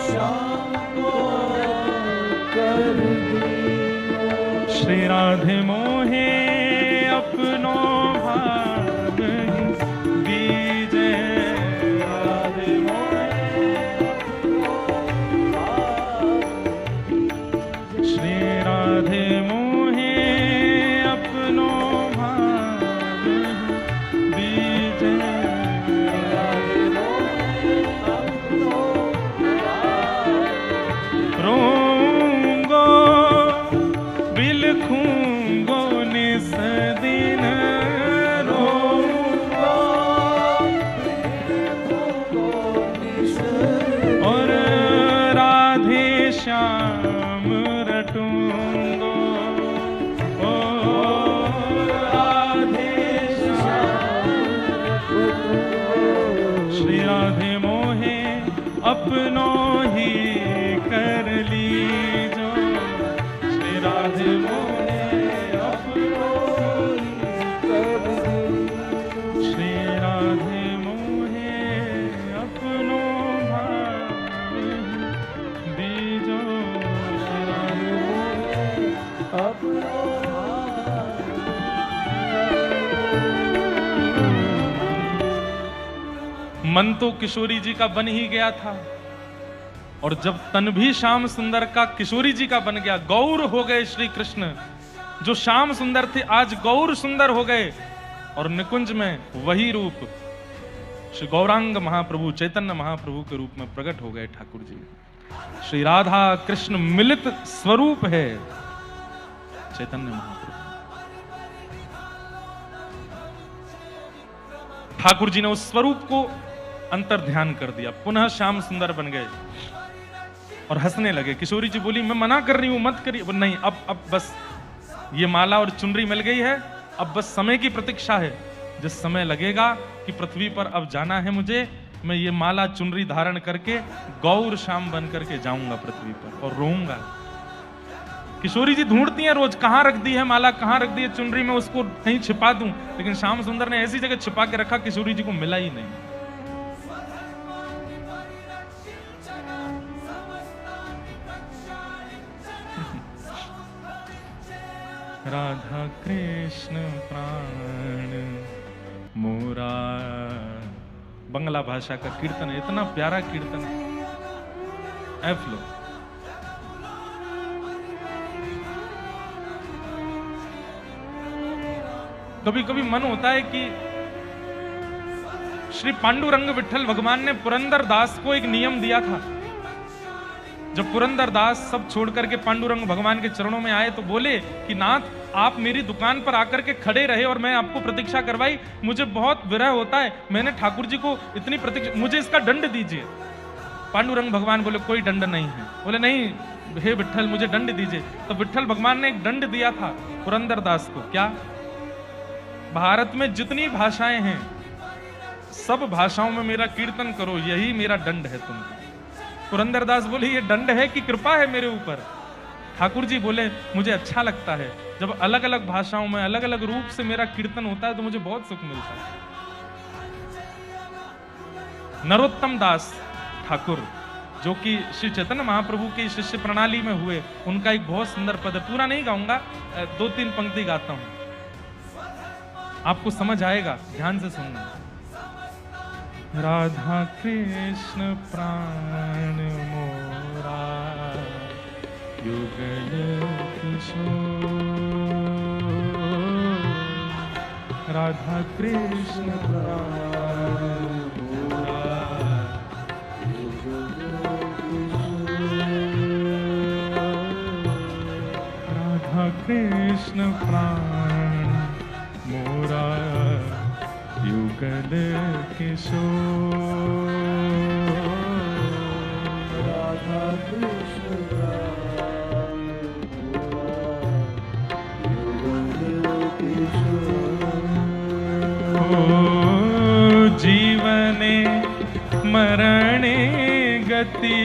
श्याम गौर कर दीनो। श्री राधे मोहे अपनो भाव दीजे, राधे मोहे श्री राधे मोहे अपनो भाव दीजे, राधे मोहे अपनो रोऊंगो बिलखूंगो निस दिन, रोऊंगो बिलखूंगो निस दिन, और राधे श्याम रटूंगो, ओ राधे श्याम रटूंगो। श्री राधे मोहे अपनो ही कर लीजो, श्री राधे मोहे अपनो ही कर लीजो, श्री राधे मोहे अपनो भाव दीजो, श्री राधे मोहे अपनो मन तो किशोरी जी का बन ही गया था, और जब तन भी श्याम सुंदर का किशोरी जी का बन गया, गौर हो गए श्री कृष्ण। जो श्याम सुंदर थे आज गौर सुंदर हो गए और निकुंज में वही रूप श्री गौरांग महाप्रभु चैतन्य महाप्रभु के रूप में प्रकट हो गए ठाकुर जी। श्री राधा कृष्ण मिलित स्वरूप है चैतन्य महाप्रभु। ठाकुर जी ने उस स्वरूप को अंतर ध्यान कर दिया, पुनः श्याम सुंदर बन गए और हंसने लगे। किशोरी जी बोली मैं मना कर रही हूं मत करिए। नहीं, अब बस ये माला और चुनरी मिल गई है, अब बस समय की प्रतीक्षा है। जिस समय लगेगा कि पृथ्वी पर अब जाना है मुझे, मैं ये माला चुनरी धारण करके गौर श्याम बन करके जाऊंगा पृथ्वी पर और रोऊंगा। किशोरी जी ढूंढती हैं रोज, कहां रख दी है माला, कहां रख दी है चुनरी, मैं उसको कहीं छिपा दूं, लेकिन श्याम सुंदर ने ऐसी जगह छिपा के रखा किशोरी जी को मिला ही नहीं। राधा कृष्ण प्राण मोरा, बंगला भाषा का कीर्तन है, इतना प्यारा कीर्तन है। एफ लो। कभी कभी मन होता है कि श्री पांडुरंग विठल भगवान ने पुरंदर दास को एक नियम दिया था। जब पुरंदर दास सब छोड़ करके पांडुरंग भगवान के चरणों में आए तो बोले कि नाथ आप मेरी दुकान पर आकर के खड़े रहे और मैं आपको प्रतीक्षा करवाई, मुझे बहुत विरह होता है, मैंने ठाकुर जी को इतनी प्रतीक्षा, मुझे इसका दंड दीजिए। पांडुरंग भगवान बोले कोई दंड नहीं है। बोले नहीं हे विठल मुझे दंड दीजिए। तो विठल भगवान ने एक दंड दिया था पुरंदर दास को। क्या? भारत में जितनी भाषाएं हैं सब भाषाओं में मेरा कीर्तन करो, यही मेरा दंड है तुमको। पुरंदरदास बोले ये दंड है कि कृपा है मेरे ऊपर? ठाकुर जी बोले मुझे अच्छा लगता है जब अलग अलग भाषाओं में अलग अलग रूप से मेरा कीर्तन होता है तो मुझे बहुत सुख मिलता है। नरोत्तम दास ठाकुर जो कि श्री चैतन्य महाप्रभु की शिष्य प्रणाली में हुए, उनका एक बहुत सुंदर पद है, पूरा नहीं गाऊंगा, 2-3 पंक्ति गाता हूं, आपको समझ आएगा, ध्यान से सुनना। राधा कृष्ण प्राण मोरा युगल किशोर, राधा कृष्ण प्राण मोरा राधा कृष्ण प्राण मोरा युगल किशोर, राधा कृष्ण प्राण युगल किशोर। ओ जीवने मरणे गति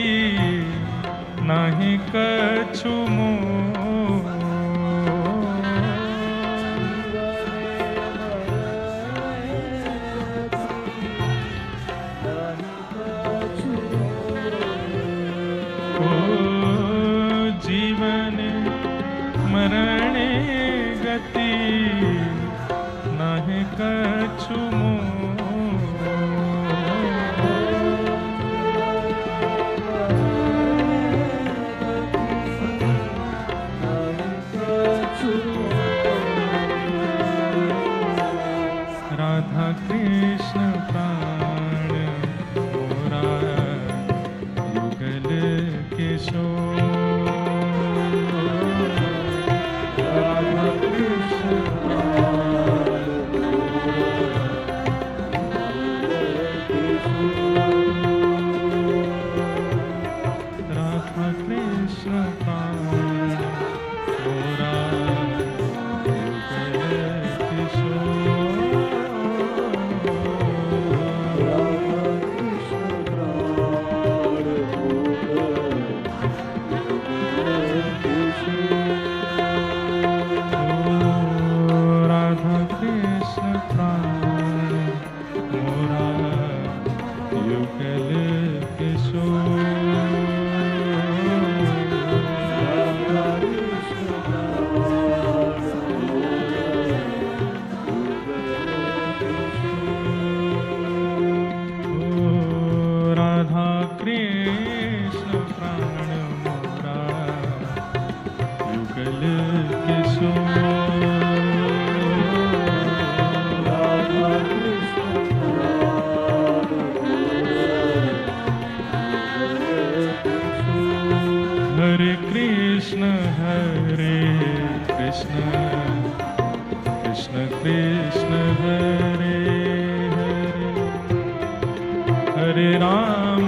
नहीं कछु मोह, मरणे गति नहीं कछु मोह, राधा कृष्ण प्राण मोरा युगल किशोर, कृष्ण प्राण मोरा युगल किशोर। हरे राम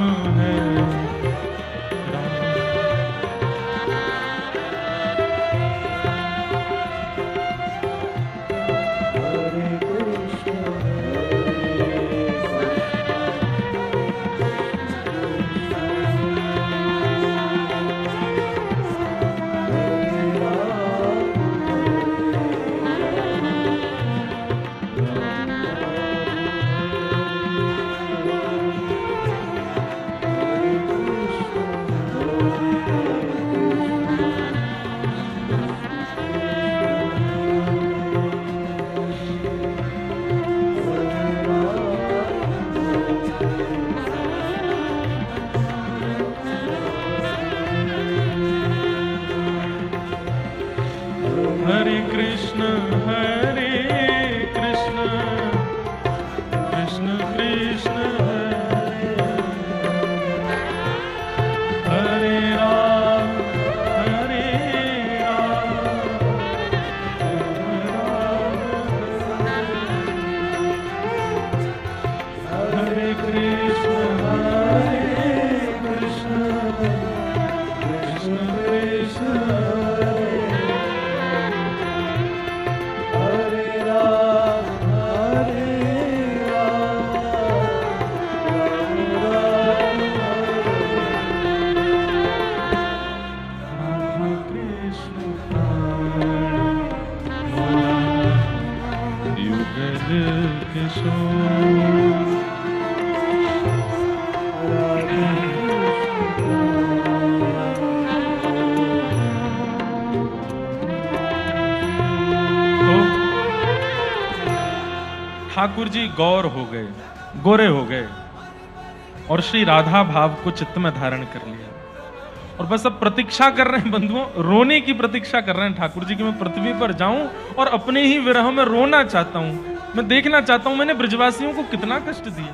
हरे कृष्ण कृष्ण कृष्ण हरे राम हरे कृष्ण कृष्ण कृष्ण ठाकुर जी गौर हो गए, गोरे हो गए और श्री राधा भाव को चित्त में धारण कर लिया और बस अब प्रतीक्षा कर रहे हैं बंधुओं, रोने की प्रतीक्षा कर रहे हैं ठाकुर जी कि मैं पृथ्वी पर जाऊं और अपने ही विरह में रोना चाहता हूं, मैं देखना चाहता हूं मैंने ब्रजवासियों को कितना कष्ट दिया।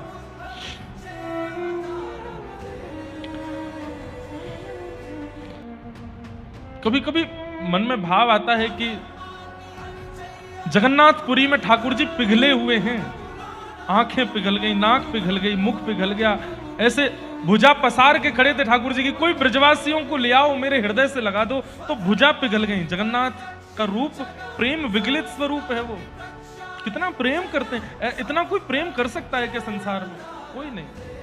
कभी कभी मन में भाव आता है कि जगन्नाथपुरी में ठाकुर जी पिघले हुए हैं, आंखें पिघल गई, नाक पिघल गई, मुख पिघल गया, ऐसे भुजा पसार के खड़े थे ठाकुर जी की, कोई ब्रजवासियों को ले आओ मेरे हृदय से लगा दो, तो भुजा पिघल गई। जगन्नाथ का रूप प्रेम विगलित स्वरूप है, वो कितना प्रेम करते हैं, इतना कोई प्रेम कर सकता है क्या संसार में? कोई नहीं।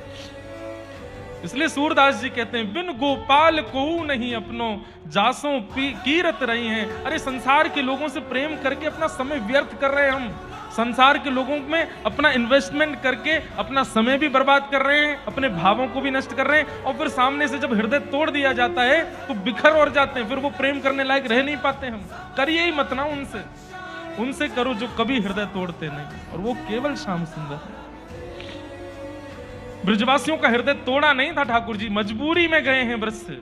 इसलिए सूरदास जी कहते हैं बिन गोपाल कोऊ नहीं अपनो जासों कीरत रही हैं। अरे संसार के लोगों से प्रेम करके अपना समय व्यर्थ कर रहे हैं हम, संसार के लोगों में अपना इन्वेस्टमेंट करके अपना समय भी बर्बाद कर रहे हैं, अपने भावों को भी नष्ट कर रहे हैं, और फिर सामने से जब हृदय तोड़ दिया जाता है तो बिखर और जाते हैं, फिर वो प्रेम करने लायक रह नहीं पाते। हम करिए ही मत ना उनसे करो जो कभी हृदय तोड़ते नहीं, और वो केवल श्याम सुंदर। ब्रजवासियों का हृदय तोड़ा नहीं था ठाकुर जी, मजबूरी में गए हैं ब्रज से।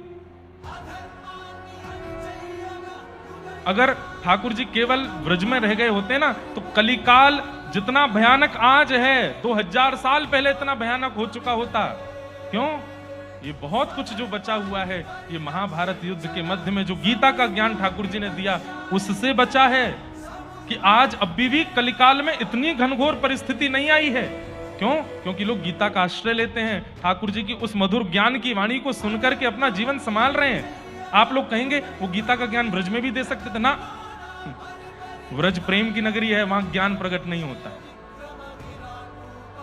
अगर ठाकुर जी केवल ब्रज में रह गए होते ना तो कलिकाल जितना भयानक आज है 2000 साल पहले इतना भयानक हो चुका होता। क्यों? ये बहुत कुछ जो बचा हुआ है, ये महाभारत युद्ध के मध्य में जो गीता का ज्ञान ठाकुर जी ने दिया उससे बचा है कि आज अभी भी कलिकाल में इतनी घनघोर परिस्थिति नहीं आई है। क्यों? क्योंकि लोग गीता का आश्रय लेते हैं, ठाकुर जी की उस मधुर ज्ञान की वाणी को सुनकर के अपना जीवन संभाल रहे हैं। आप लोग कहेंगे वो गीता का ज्ञान ब्रज में भी दे सकते थे ना, ब्रज प्रेम की नगरी है, वहां ज्ञान प्रकट नहीं होता।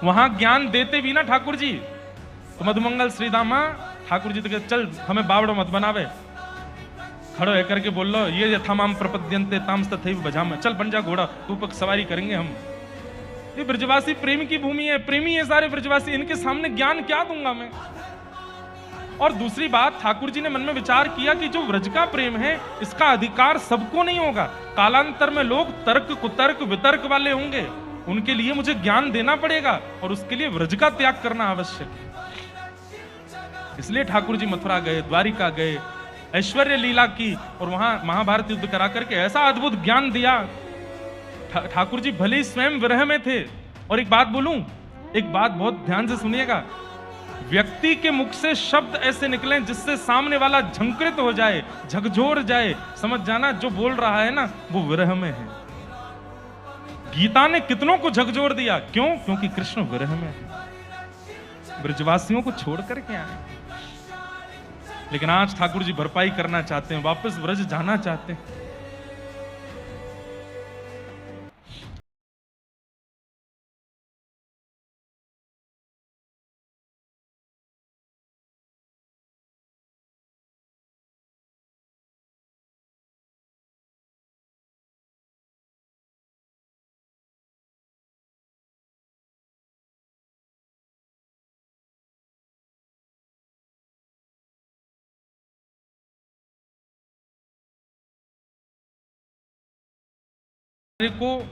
वहां ज्ञान देते भी ना ठाकुर जी तो मधुमंगल श्रीदामा ठाकुर जी तो कहते चल हमें बावड़ो मत बनावे, खड़ो है करके बोल लो ये यथामाम प्रपद्यन्ते तामस तथैव भजामि, चल बन जा घोड़ा, तू पर सवारी करेंगे हम। ये ब्रजवासी प्रेम की भूमि है, प्रेमी है सारे ब्रजवासी, इनके सामने ज्ञान क्या दूंगा मैं। और दूसरी बात, ठाकुर जी ने मन में विचार किया कि जो व्रज का प्रेम है इसका अधिकार सबको नहीं होगा, कालांतर में लोग तर्क कुतर्क वितर्क वाले होंगे, उनके लिए मुझे ज्ञान देना पड़ेगा और उसके लिए व्रज का त्याग करना आवश्यक है। इसलिए ठाकुर जी मथुरा गए, द्वारिका गए, ऐश्वर्य लीला की और वहां महाभारत युद्ध करा करके ऐसा अद्भुत ज्ञान दिया। ठाकुर जी भले ही स्वयं विरह में थे। और एक बात बोलूं, एक बात बहुत ध्यान से सुनिएगा, व्यक्ति के मुख से शब्द ऐसे निकले जिससे सामने वाला झंकृत हो जाए, झकझोर जाए, समझ जाना जो बोल रहा है ना वो विरह में है। गीता ने कितनों को झकझोर दिया, क्यों? क्योंकि कृष्ण विरह में है। ब्रजवासियों को छोड़ करके आए। लेकिन आज ठाकुर जी भरपाई करना चाहते हैं, वापस ब्रज जाना चाहते हैं। को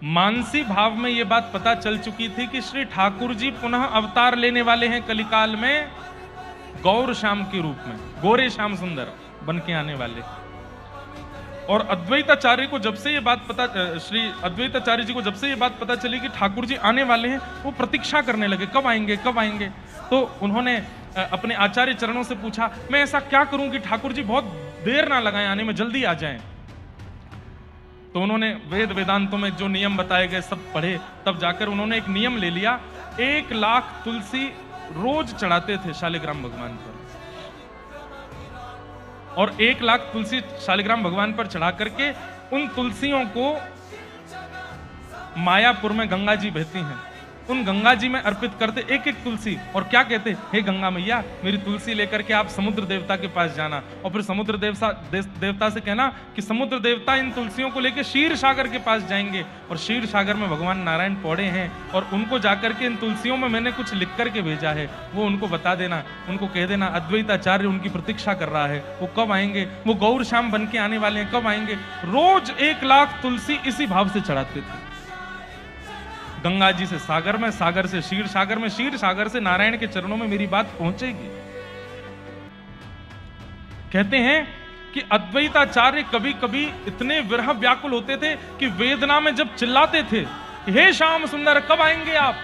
मानसी भाव में यह बात पता चल चुकी थी कि श्री ठाकुर जी पुनः अवतार लेने वाले हैं कलिकाल में, गौर श्याम के रूप में, गोरे श्याम सुंदर बन के आने वाले। और अद्वैताचार्य को जब से ये बात पता, श्री अद्वैताचार्य जी को जब से ये बात पता चली कि ठाकुर जी आने वाले हैं, वो प्रतीक्षा करने लगे, कब आएंगे कब आएंगे। तो उन्होंने अपने आचार्य चरणों से पूछा, मैं ऐसा क्या करूं कि ठाकुर जी बहुत देर ना लगाएं आने में, जल्दी आ जाएं। तो उन्होंने वेद वेदांतों में जो नियम बताए गए सब पढ़े, तब जाकर उन्होंने एक नियम ले लिया, 1 लाख तुलसी रोज चढ़ाते थे शालिग्राम भगवान पर। और 1 लाख तुलसी शालिग्राम भगवान पर चढ़ा करके उन तुलसियों को मायापुर में गंगा जी बहती हैं, उन गंगा जी में अर्पित करते 1-1 तुलसी। और क्या कहते, हे गंगा मैया मेरी तुलसी लेकर के आप समुद्र देवता के पास जाना, और फिर समुद्र देवता से कहना कि समुद्र देवता इन तुलसियों को लेकर क्षीर सागर के पास जाएंगे, और क्षीर सागर में भगवान नारायण पौड़े हैं, और उनको जाकर के इन तुलसियों में मैंने कुछ लिख करके भेजा है, वो उनको बता देना, उनको कह देना अद्वैताचार्य उनकी प्रतीक्षा कर रहा है, वो कब आएंगे, वो गौर श्याम बन के आने वाले हैं, कब आएंगे। रोज 1 लाख तुलसी इसी भाव से चढ़ाते थे, गंगा जी से सागर में, सागर से क्षीर सागर में, क्षीर सागर से नारायण के चरणों में मेरी बात पहुंचेगी। कहते हैं कि अद्वैताचार्य कभी कभी इतने विरह व्याकुल होते थे कि वेदना में जब चिल्लाते थे, हे श्याम सुंदर कब आएंगे आप,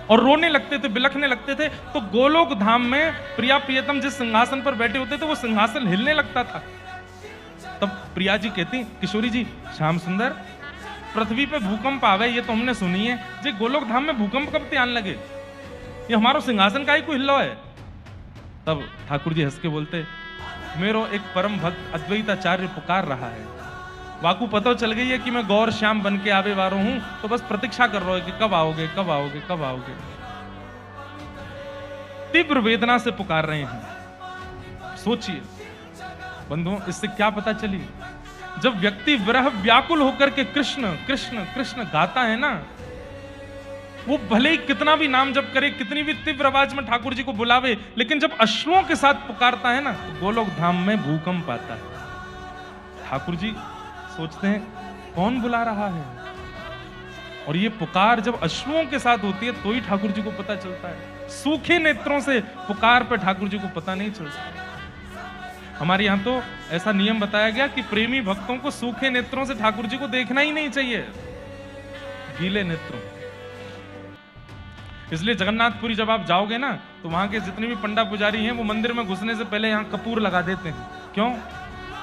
और रोने लगते थे, बिलखने लगते थे, तो गोलोक धाम में प्रिया प्रियतम जिस सिंहासन पर बैठे होते थे वो सिंहासन हिलने लगता था। तब प्रिया जी कहती, किशोरी जी श्याम सुंदर पृथ्वी पे भूकंप आवे ये तो हमने सुनी है, जे गोलोक धाम में भूकंप कब त्यान लगे, ये हमारो सिंहासन का ही कोई हिल्लो है। तब ठाकुर जी हंस के बोलते, मेरो एक परम भक्त अद्वैताचार्य पुकार रहा है, वाकू पता चल गई है कि मैं गौर श्याम बन के आवे वारो हूं, तो बस प्रतीक्षा कर रहा है कि कब आओगे कब आओगे कब आओगे। तीव्र वेदना से पुकार रहे हैं। सोचिए बंधुओं, इससे क्या पता चली, जब व्यक्ति विरह व्याकुल होकर के कृष्ण कृष्ण कृष्ण गाता है ना, वो भले ही कितना भी नाम जप करे, कितनी भी तीव्र आवाज में ठाकुर जी को बुलावे, लेकिन जब अश्रुओं के साथ पुकारता है ना, तो गोलोक धाम में भूकंप आता है। ठाकुर जी सोचते हैं कौन बुला रहा है, और ये पुकार जब अश्रुओं के साथ होती है तो ही ठाकुर जी को पता चलता है। सूखे नेत्रों से पुकार पे ठाकुर जी को पता नहीं चलता। हमारे यहां तो ऐसा नियम बताया गया कि प्रेमी भक्तों को सूखे नेत्रों से ठाकुर जी को देखना ही नहीं चाहिए, गीले नेत्रों। इसलिए जगन्नाथपुरी जब आप जाओगे ना, तो वहां के जितने भी पंडा पुजारी हैं वो मंदिर में घुसने से पहले यहाँ कपूर लगा देते हैं। क्यों?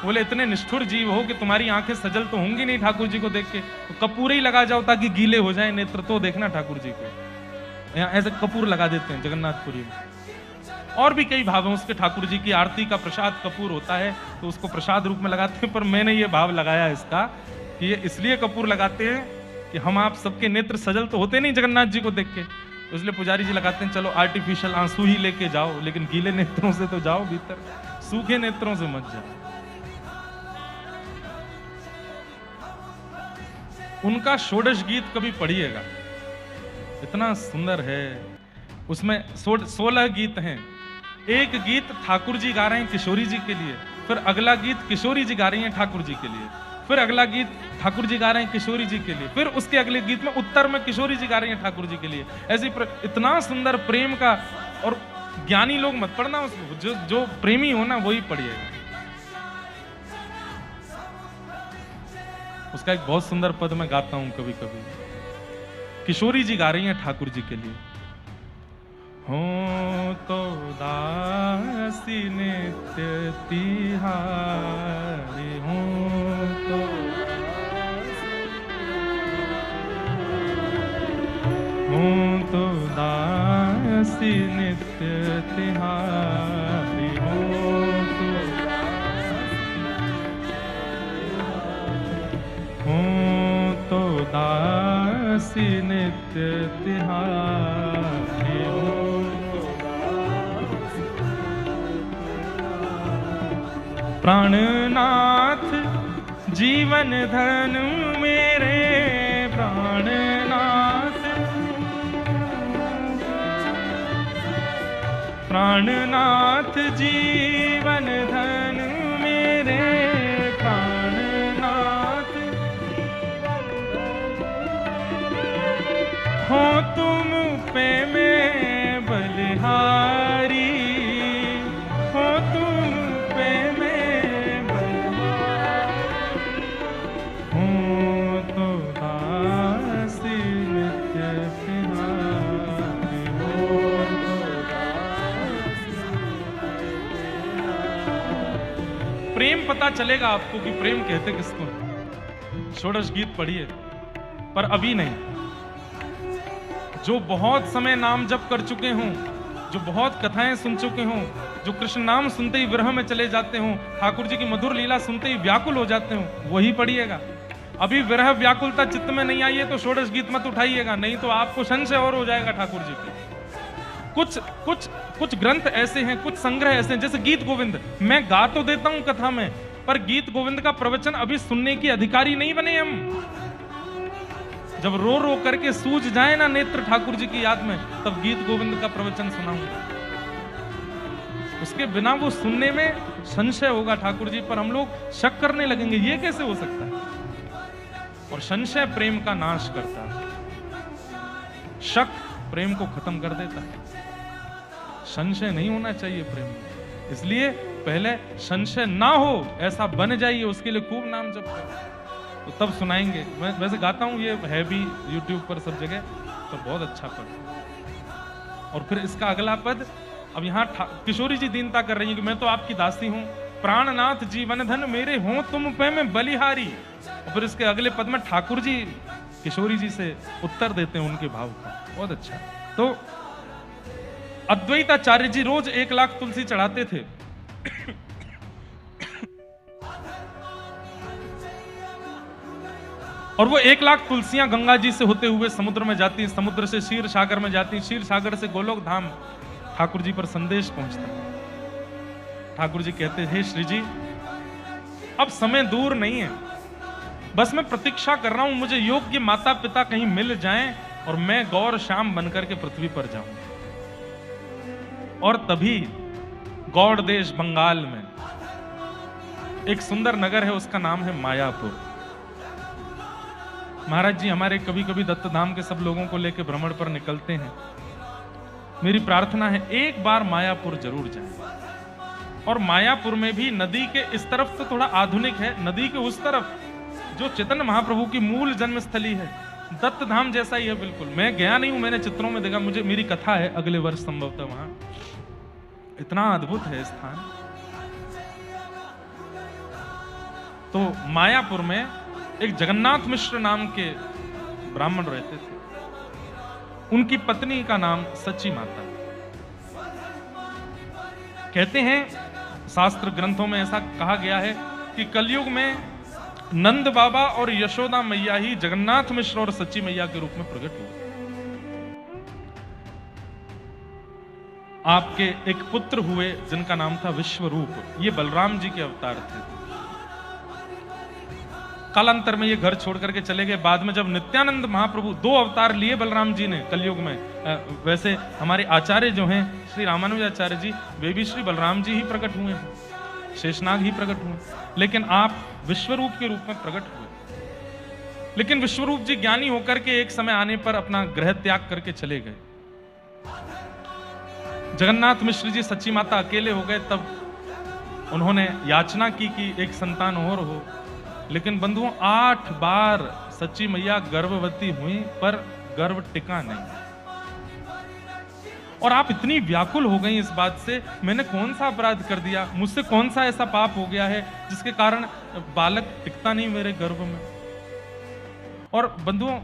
बोले इतने निष्ठुर जीव हो कि तुम्हारी आंखें सजल तो होंगी नहीं ठाकुर जी को देख के, तो कपूर ही लगा जाओ ताकि गीले हो जाए नेत्र, तो देखना ठाकुर जी को। यहाँ ऐसे कपूर लगा देते हैं जगन्नाथपुरी में। और भी कई भाव हैं उसके, ठाकुर जी की आरती का प्रसाद कपूर होता है तो उसको प्रसाद रूप में लगाते हैं, पर मैंने ये भाव लगाया इसका कि ये इसलिए कपूर लगाते हैं कि हम आप सबके नेत्र सजल तो होते नहीं जगन्नाथ जी को देख के, तो इसलिए पुजारी जी लगाते हैं चलो आर्टिफिशियल आंसू ही लेके जाओ, लेकिन गीले नेत्रों से तो जाओ भीतर, सूखे नेत्रों से मत जाओ। उनका षोडश गीत कभी पढ़िएगा, इतना सुंदर है। उसमें 16 गीत हैं। एक गीत ठाकुर जी गा रहे हैं किशोरी जी के लिए, फिर अगला गीत किशोरी जी गा रही हैं ठाकुर जी के लिए, फिर अगला गीत ठाकुर जी गा रहे हैं किशोरी जी के लिए, फिर उसके अगले गीत में उत्तर में किशोरी जी गा रही हैं ठाकुर जी के लिए। ऐसी इतना सुंदर प्रेम का, और ज्ञानी लोग मत पढ़ना उसको, जो प्रेमी हो ना वही पढ़िएगा। उसका एक बहुत सुंदर पद मैं गाता हूं कभी कभी। किशोरी जी गा रही हैं ठाकुर जी के लिए, हो तो दासी नित्य तिहारी, हो तो दासी दासी नित्य तिहारी हूँ तो दासी नित्य तिहारी हूँ। प्राणनाथ जीवन धन मेरे प्राणनाथ, प्राणनाथ जीवन धन मेरे प्राणनाथ, हो तुम पे मैं बलिहारी, हो तुम पे मैं बलिहारी, हूँ तो दासी नित्य तिहारी, हूँ तो दासी। प्रेम पता चलेगा आपको कि प्रेम कहते किसको हैं। षोडश गीत पढ़िए, पर अभी नहीं। जो बहुत समय नाम जप कर चुके हों, जो बहुत कथाएं सुन चुके हों, जो कृष्ण नाम सुनते ही विरह में चले जाते हों, ठाकुर जी की मधुर लीला सुनते ही व्याकुल हो जाते हों, वही पढ़िएगा। अभी विरह व्याकुलता चित्त में नहीं आई है तो षोडश गीत मत उठाइएगा, नहीं तो आपको संशय और हो जाएगा ठाकुर जी की। कुछ ग्रंथ ऐसे हैं, कुछ संग्रह ऐसे हैं, जैसे गीत गोविंद मैं गा तो देता हूं कथा में, पर गीत गोविंद का प्रवचन अभी सुनने की अधिकारी नहीं बने हम। जब रो रो करके सूझ जाए ना नेत्र ठाकुर जी की याद में, तब गीत गोविंद का प्रवचन सुनाऊंगा। उसके बिना वो सुनने में संशय होगा ठाकुर जी पर, हम लोग शक करने लगेंगे ये कैसे हो सकता है। और संशय प्रेम का नाश करता है, शक प्रेम को खत्म कर देता है। संशय नहीं होना चाहिए प्रेम में, इसलिए पहले संशय ना हो ऐसा बन जाइए, उसके लिए खूब नाम जप करो, तो तब सुनाएंगे। मैं वैसे गाता हूँ, ये है भी YouTube पर सब जगह, तो बहुत अच्छा पद। और फिर इसका अगला पद, अब यहाँ किशोरी जी दीनता कर रही है कि मैं तो आपकी दासी हूँ, प्राणनाथ जीवन धन मेरे हों तुम पे मैं बलिहारी। और फिर इसके अगले पद में ठाकुर जी किशोरी जी से उत्तर देते हैं उनके भाव का, बहुत अच्छा। तो अद्वैताचार्य जी रोज 1 लाख तुलसी चढ़ाते थे। और वो 1 लाख तुलसियां गंगा जी से होते हुए समुद्र में जाती, समुद्र से क्षीर सागर में जाती, क्षीर सागर से गोलोक धाम ठाकुर जी पर संदेश पहुंचता। ठाकुर जी कहते हे श्री जी, अब समय दूर नहीं है, बस मैं प्रतीक्षा कर रहा हूं मुझे योग्य माता पिता कहीं मिल जाएं और मैं गौर श्याम बनकर के पृथ्वी पर जाऊं। और तभी गौड़ देश बंगाल में एक सुंदर नगर है, उसका नाम है मायापुर। महाराज जी हमारे कभी कभी दत्त धाम के सब लोगों को लेकर भ्रमण पर निकलते हैं। मेरी प्रार्थना है एक बार मायापुर जरूर जाएं। और मायापुर में भी नदी के इस तरफ तो थोड़ा आधुनिक है, नदी के उस तरफ जो चैतन्य महाप्रभु की मूल जन्मस्थली है, दत्त धाम जैसा ही है बिल्कुल। मैं गया नहीं हूं, मैंने चित्रों में देखा, मुझे मेरी कथा है अगले वर्ष संभवतः वहां। इतना अद्भुत है स्थान। तो मायापुर में एक जगन्नाथ मिश्र नाम के ब्राह्मण रहते थे, उनकी पत्नी का नाम सच्ची माता। कहते हैं शास्त्र ग्रंथों में ऐसा कहा गया है कि कलयुग में नंद बाबा और यशोदा मैया ही जगन्नाथ मिश्र और सच्ची मैया के रूप में प्रकट हुए। आपके एक पुत्र हुए जिनका नाम था विश्वरूप, ये बलराम जी के अवतार थे। कालांतर में ये घर छोड़ करके चले गए। बाद में जब नित्यानंद महाप्रभु 2 अवतार लिए बलराम जी ने कलयुग में, वैसे हमारे आचार्य जो हैं श्री रामानुज आचार्य जी, वे भी श्री बलराम जी ही प्रकट हुए हैं, शेषनाग ही प्रकट हुए, लेकिन आप विश्वरूप के रूप में प्रकट हुए। लेकिन विश्वरूप जी ज्ञानी होकर के एक समय आने पर अपना गृह त्याग करके चले गए। जगन्नाथ मिश्र जी सच्ची माता अकेले हो गए। तब उन्होंने याचना की कि एक संतान और हो, लेकिन बंधुओं 8 बार सच्ची मैया गर्भवती हुई पर गर्भ टिका नहीं। और आप इतनी व्याकुल हो गई इस बात से, मैंने कौन सा अपराध कर दिया, मुझसे कौन सा ऐसा पाप हो गया है जिसके कारण बालक टिकता नहीं मेरे गर्भ में। और बंधुओं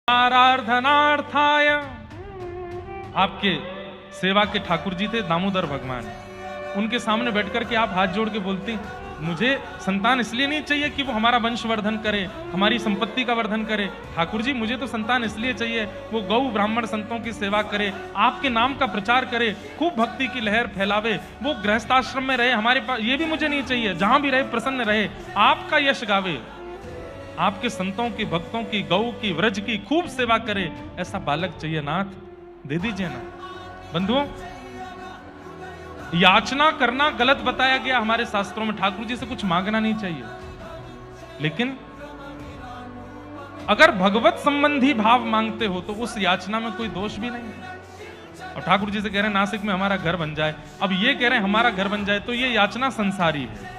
आराधनार्थाय। आपके सेवा के ठाकुर जी थे दामोदर भगवान, उनके सामने बैठ करके आप हाथ जोड़ के बोलती, मुझे संतान इसलिए नहीं चाहिए कि वो हमारा वंश वर्धन करे, हमारी संपत्ति का वर्धन करे। ठाकुर जी मुझे तो संतान इसलिए चाहिए वो गौ ब्राह्मण संतों की सेवा करे, आपके नाम का प्रचार करे, खूब भक्ति की लहर फैलावे, वो गृहस्थाश्रम में रहे हमारे पास, ये भी मुझे नहीं चाहिए, जहां भी रहे प्रसन्न रहे, आपका यश गावे, आपके संतों की भक्तों की गौ की व्रज की खूब सेवा करे, ऐसा बालक चाहिए नाथ, दे दीजिए ना। बंधुओं, याचना करना गलत बताया गया हमारे शास्त्रों में, ठाकुर जी से कुछ मांगना नहीं चाहिए, लेकिन अगर भगवत संबंधी भाव मांगते हो तो उस याचना में कोई दोष भी नहीं है। और ठाकुर जी से कह रहे हैं नासिक में हमारा घर बन जाए, अब ये कह रहे हैं हमारा घर बन जाए, तो ये याचना संसारी है।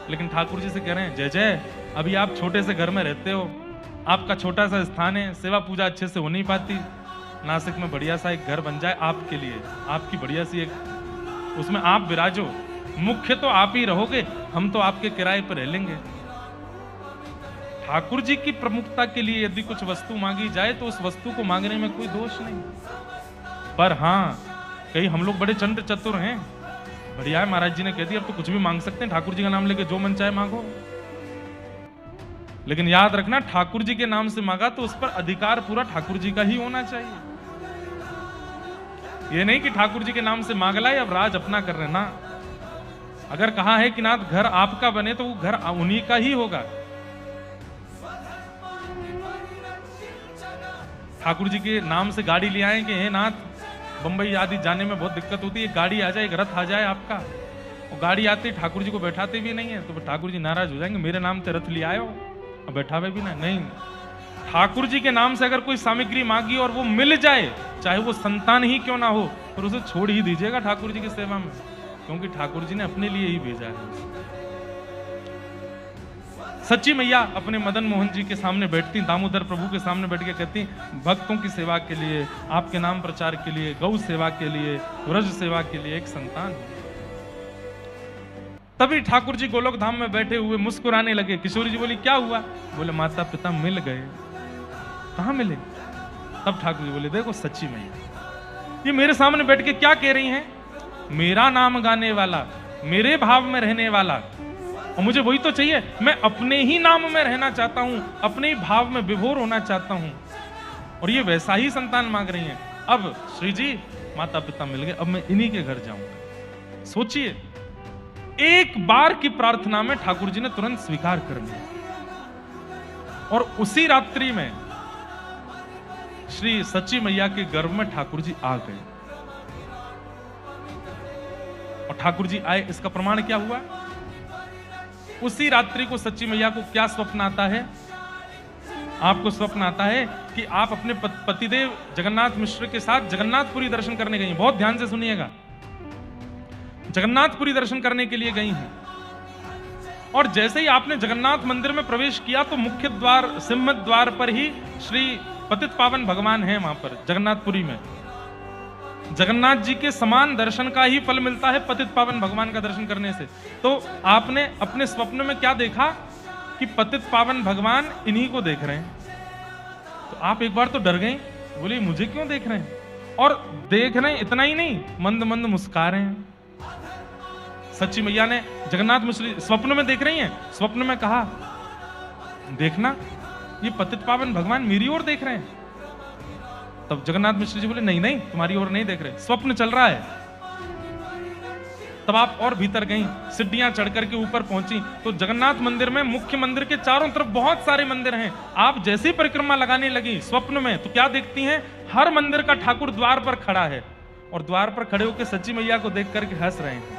लेकिन ठाकुर जी से कह रहे हैं जय जय, अभी आप छोटे से घर में रहते हो, आपका छोटा सा स्थान है, सेवा पूजा अच्छे से हो नहीं पाती, नासिक में बढ़िया सा एक घर बन जाए आपके लिए, आपकी बढ़िया सी एक, उसमें आप विराजो, मुख्य तो आप ही रहोगे, हम तो आपके किराए पर रह लेंगे। ठाकुर जी की प्रमुखता के लिए यदि कुछ वस्तु मांगी जाए तो उस वस्तु को मांगने में कोई दोष नहीं, पर हां कई हम लोग बड़े चंड चतुर हैं, बढ़िया है महाराज जी ने कह दिया अब तो कुछ भी मांग सकते हैं, ठाकुर जी का नाम लेके जो मन चाहे मांगो। लेकिन याद रखना, ठाकुर जी के नाम से मांगा तो उस पर अधिकार पूरा ठाकुर जी का ही होना चाहिए। ये नहीं कि ठाकुर जी के नाम से मांग लाए अब राज अपना कर रहे ना। अगर कहा है कि नाथ घर आपका बने तो वो घर उन्हीं का ही होगा। ठाकुर जी के नाम से गाड़ी ले आए कि हे नाथ बंबई आदि जाने में बहुत दिक्कत होती है, गाड़ी आ जाए, एक रथ आ जाए आपका, और गाड़ी आती ठाकुर जी को बैठाते भी नहीं है तो ठाकुर जी नाराज हो जाएंगे, मेरे नाम से रथ ले आए हो और बैठावे भी नहीं। ठाकुर जी के नाम से अगर कोई सामग्री मांगी और वो मिल जाए, चाहे वो संतान ही क्यों ना हो, पर उसे छोड़ ही दीजिएगा ठाकुर जी की सेवा में, क्योंकि ठाकुर जी ने अपने लिए ही भेजा है। सच्ची मैया अपने मदन मोहन जी के सामने बैठती, दामोदर प्रभु के सामने बैठ के कहती, भक्तों की सेवा के लिए, आपके नाम प्रचार के लिए, गौ सेवा के लिए, व्रज सेवा के लिए एक संतान। तभी ठाकुर जी गोलोक धाम में बैठे हुए मुस्कुराने लगे। किशोरी जी बोली क्या हुआ? बोले माता पिता मिल गए। कहां मिले? तब ठाकुर जी बोले देखो सच्ची मैया ये मेरे सामने बैठ के क्या कह रही हैं, मेरा नाम गाने वाला, मेरे भाव में रहने वाला, और मुझे वही तो चाहिए, मैं अपने ही नाम में रहना चाहता हूं, अपने ही भाव में विभोर होना चाहता हूं, और ये वैसा ही संतान मांग रही हैं। अब श्री जी माता पिता मिल गए, अब मैं इन्हीं के घर जाऊंगा। सोचिए, एक बार की प्रार्थना में ठाकुर जी ने तुरंत स्वीकार कर लिया, और उसी रात्रि में श्री सच्ची मैया के गर्भ में ठाकुर जी आ गए। और ठाकुर जी आए, इसका प्रमाण क्या हुआ? उसी रात्रि को सच्ची मैया को क्या स्वप्न आता है? आपको स्वप्न आता है कि आप अपने पतिदेव जगन्नाथ मिश्र के साथ जगन्नाथपुरी दर्शन करने गई। बहुत ध्यान से सुनिएगा, जगन्नाथपुरी दर्शन करने के लिए गई हैं, और जैसे ही आपने जगन्नाथ मंदिर में प्रवेश किया तो मुख्य द्वार सिंह द्वार पर ही श्री पतित पावन भगवान हैं। वहां पर जगन्नाथपुरी में जगन्नाथ जी के समान दर्शन का ही फल मिलता है पतित पावन भगवान का दर्शन करने से। तो आपने अपने स्वप्न में क्या देखा कि पतित पावन भगवान इन्हीं को देख रहे हैं, तो आप एक बार तो डर गई, बोली मुझे क्यों देख रहे हैं? और देख रहे हैं इतना ही नहीं, मंद मंद मुस्कुरा रहे हैं। सच्ची मैया ने जगन्नाथ मिश्र स्वप्न में देख रही हैं, स्वप्न में कहा देखना ये पतित पावन भगवान मेरी ओर देख रहे हैं। तब जगन्नाथ मिश्र जी बोले नहीं नहीं तुम्हारी ओर नहीं देख रहे, स्वप्न चल रहा है। तब आप और भीतर गई, सीढ़ियां चढ़ करके ऊपर पहुंची तो जगन्नाथ मंदिर में, मुख्य मंदिर के चारों तरफ बहुत सारे मंदिर हैं। आप जैसी परिक्रमा लगाने लगी स्वप्न में तो क्या देखती हैं? हर मंदिर का ठाकुर द्वार पर खड़ा है, और द्वार पर खड़े होकर सच्ची मैया को देख करके हंस रहे हैं।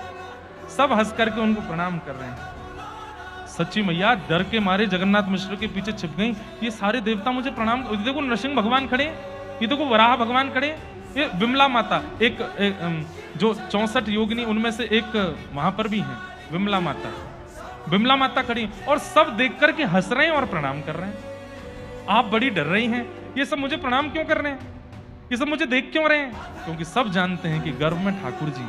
सब हंस करके उनको प्रणाम कर रहे हैं। सच्ची मैया डर के मारे जगन्नाथ मिश्र के पीछे छिप गई। ये सारे देवता मुझे प्रणाम, देखो नरसिंह भगवान खड़े, ये देखो वराह भगवान खड़े, ये विमला माता, एक जो 64 योगिनी उनमें से एक वहां पर भी हैं, विमला माता, विमला माता खड़ी, और सब देख करके हंस रहे हैं और प्रणाम कर रहे हैं। आप बड़ी डर रही हैं, ये सब मुझे प्रणाम क्यों कर रहे हैं, ये सब मुझे देख क्यों रहे हैं? क्योंकि सब जानते हैं कि गर्भ में ठाकुर जी,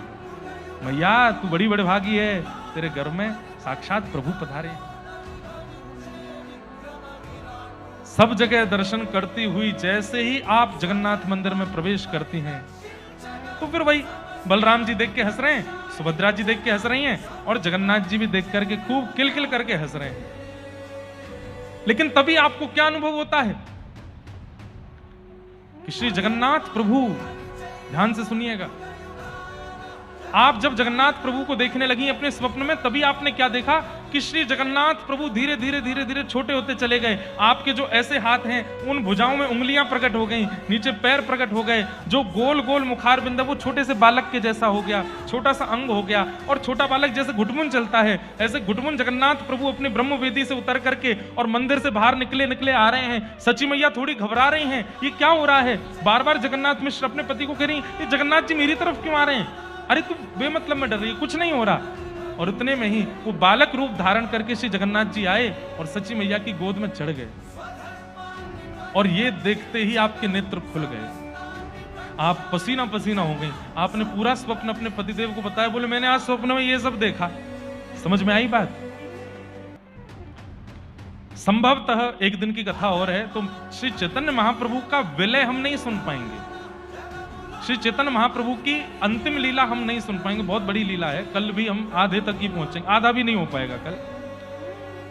मैया तू बड़ी बड़भागी है, तेरे गर्भ में साक्षात प्रभु पधारे। सब जगह दर्शन करती हुई जैसे ही आप जगन्नाथ मंदिर में प्रवेश करती हैं, तो फिर वही बलराम जी देख के हंस रहे हैं, सुभद्रा जी देख के हंस रही हैं और जगन्नाथ जी भी देख करके खूब किलकिल करके हंस रहे हैं। लेकिन तभी आपको क्या अनुभव होता है कि श्री जगन्नाथ प्रभु, ध्यान से सुनिएगा, आप जब जगन्नाथ प्रभु को देखने लगी अपने स्वप्न में, तभी आपने क्या देखा कि श्री जगन्नाथ प्रभु धीरे धीरे धीरे धीरे छोटे होते चले गए। आपके जो ऐसे हाथ हैं उन भुजाओं में उंगलियां प्रकट हो गई, नीचे पैर प्रकट हो गए, जो गोल गोल मुखार बिंद वो छोटे से बालक के जैसा हो गया, छोटा सा अंग हो गया। और छोटा बालक जैसे घुटमुन चलता है, ऐसे घुटमुन जगन्नाथ प्रभु अपने ब्रह्म वेदी से उतर करके और मंदिर से बाहर निकले निकले आ रहे हैं। सची मैया थोड़ी घबरा रही हैं, ये क्या हो रहा है। बार बार जगन्नाथ मिश्र अपने पति को कह रही, ये जगन्नाथ जी मेरी तरफ क्यों आ रहे हैं, अरे तू बेमतलब में डर रही है, कुछ नहीं हो रहा। और इतने में ही वो बालक रूप धारण करके श्री जगन्नाथ जी आए और सची मैया की गोद में चढ़ गए। और ये देखते ही आपके नेत्र खुल गए, आप पसीना पसीना हो गई। आपने पूरा स्वप्न अपने पतिदेव को बताया, बोले मैंने आज स्वप्न में ये सब देखा। समझ में आई बात। संभवतः एक दिन की कथा और है, तो श्री चैतन्य महाप्रभु का विलय हम नहीं सुन पाएंगे, श्री चैतन्य महाप्रभु की अंतिम लीला हम नहीं सुन पाएंगे। बहुत बड़ी लीला है, कल भी हम आधे तक ही पहुंचेंगे, आधा भी नहीं हो पाएगा कल।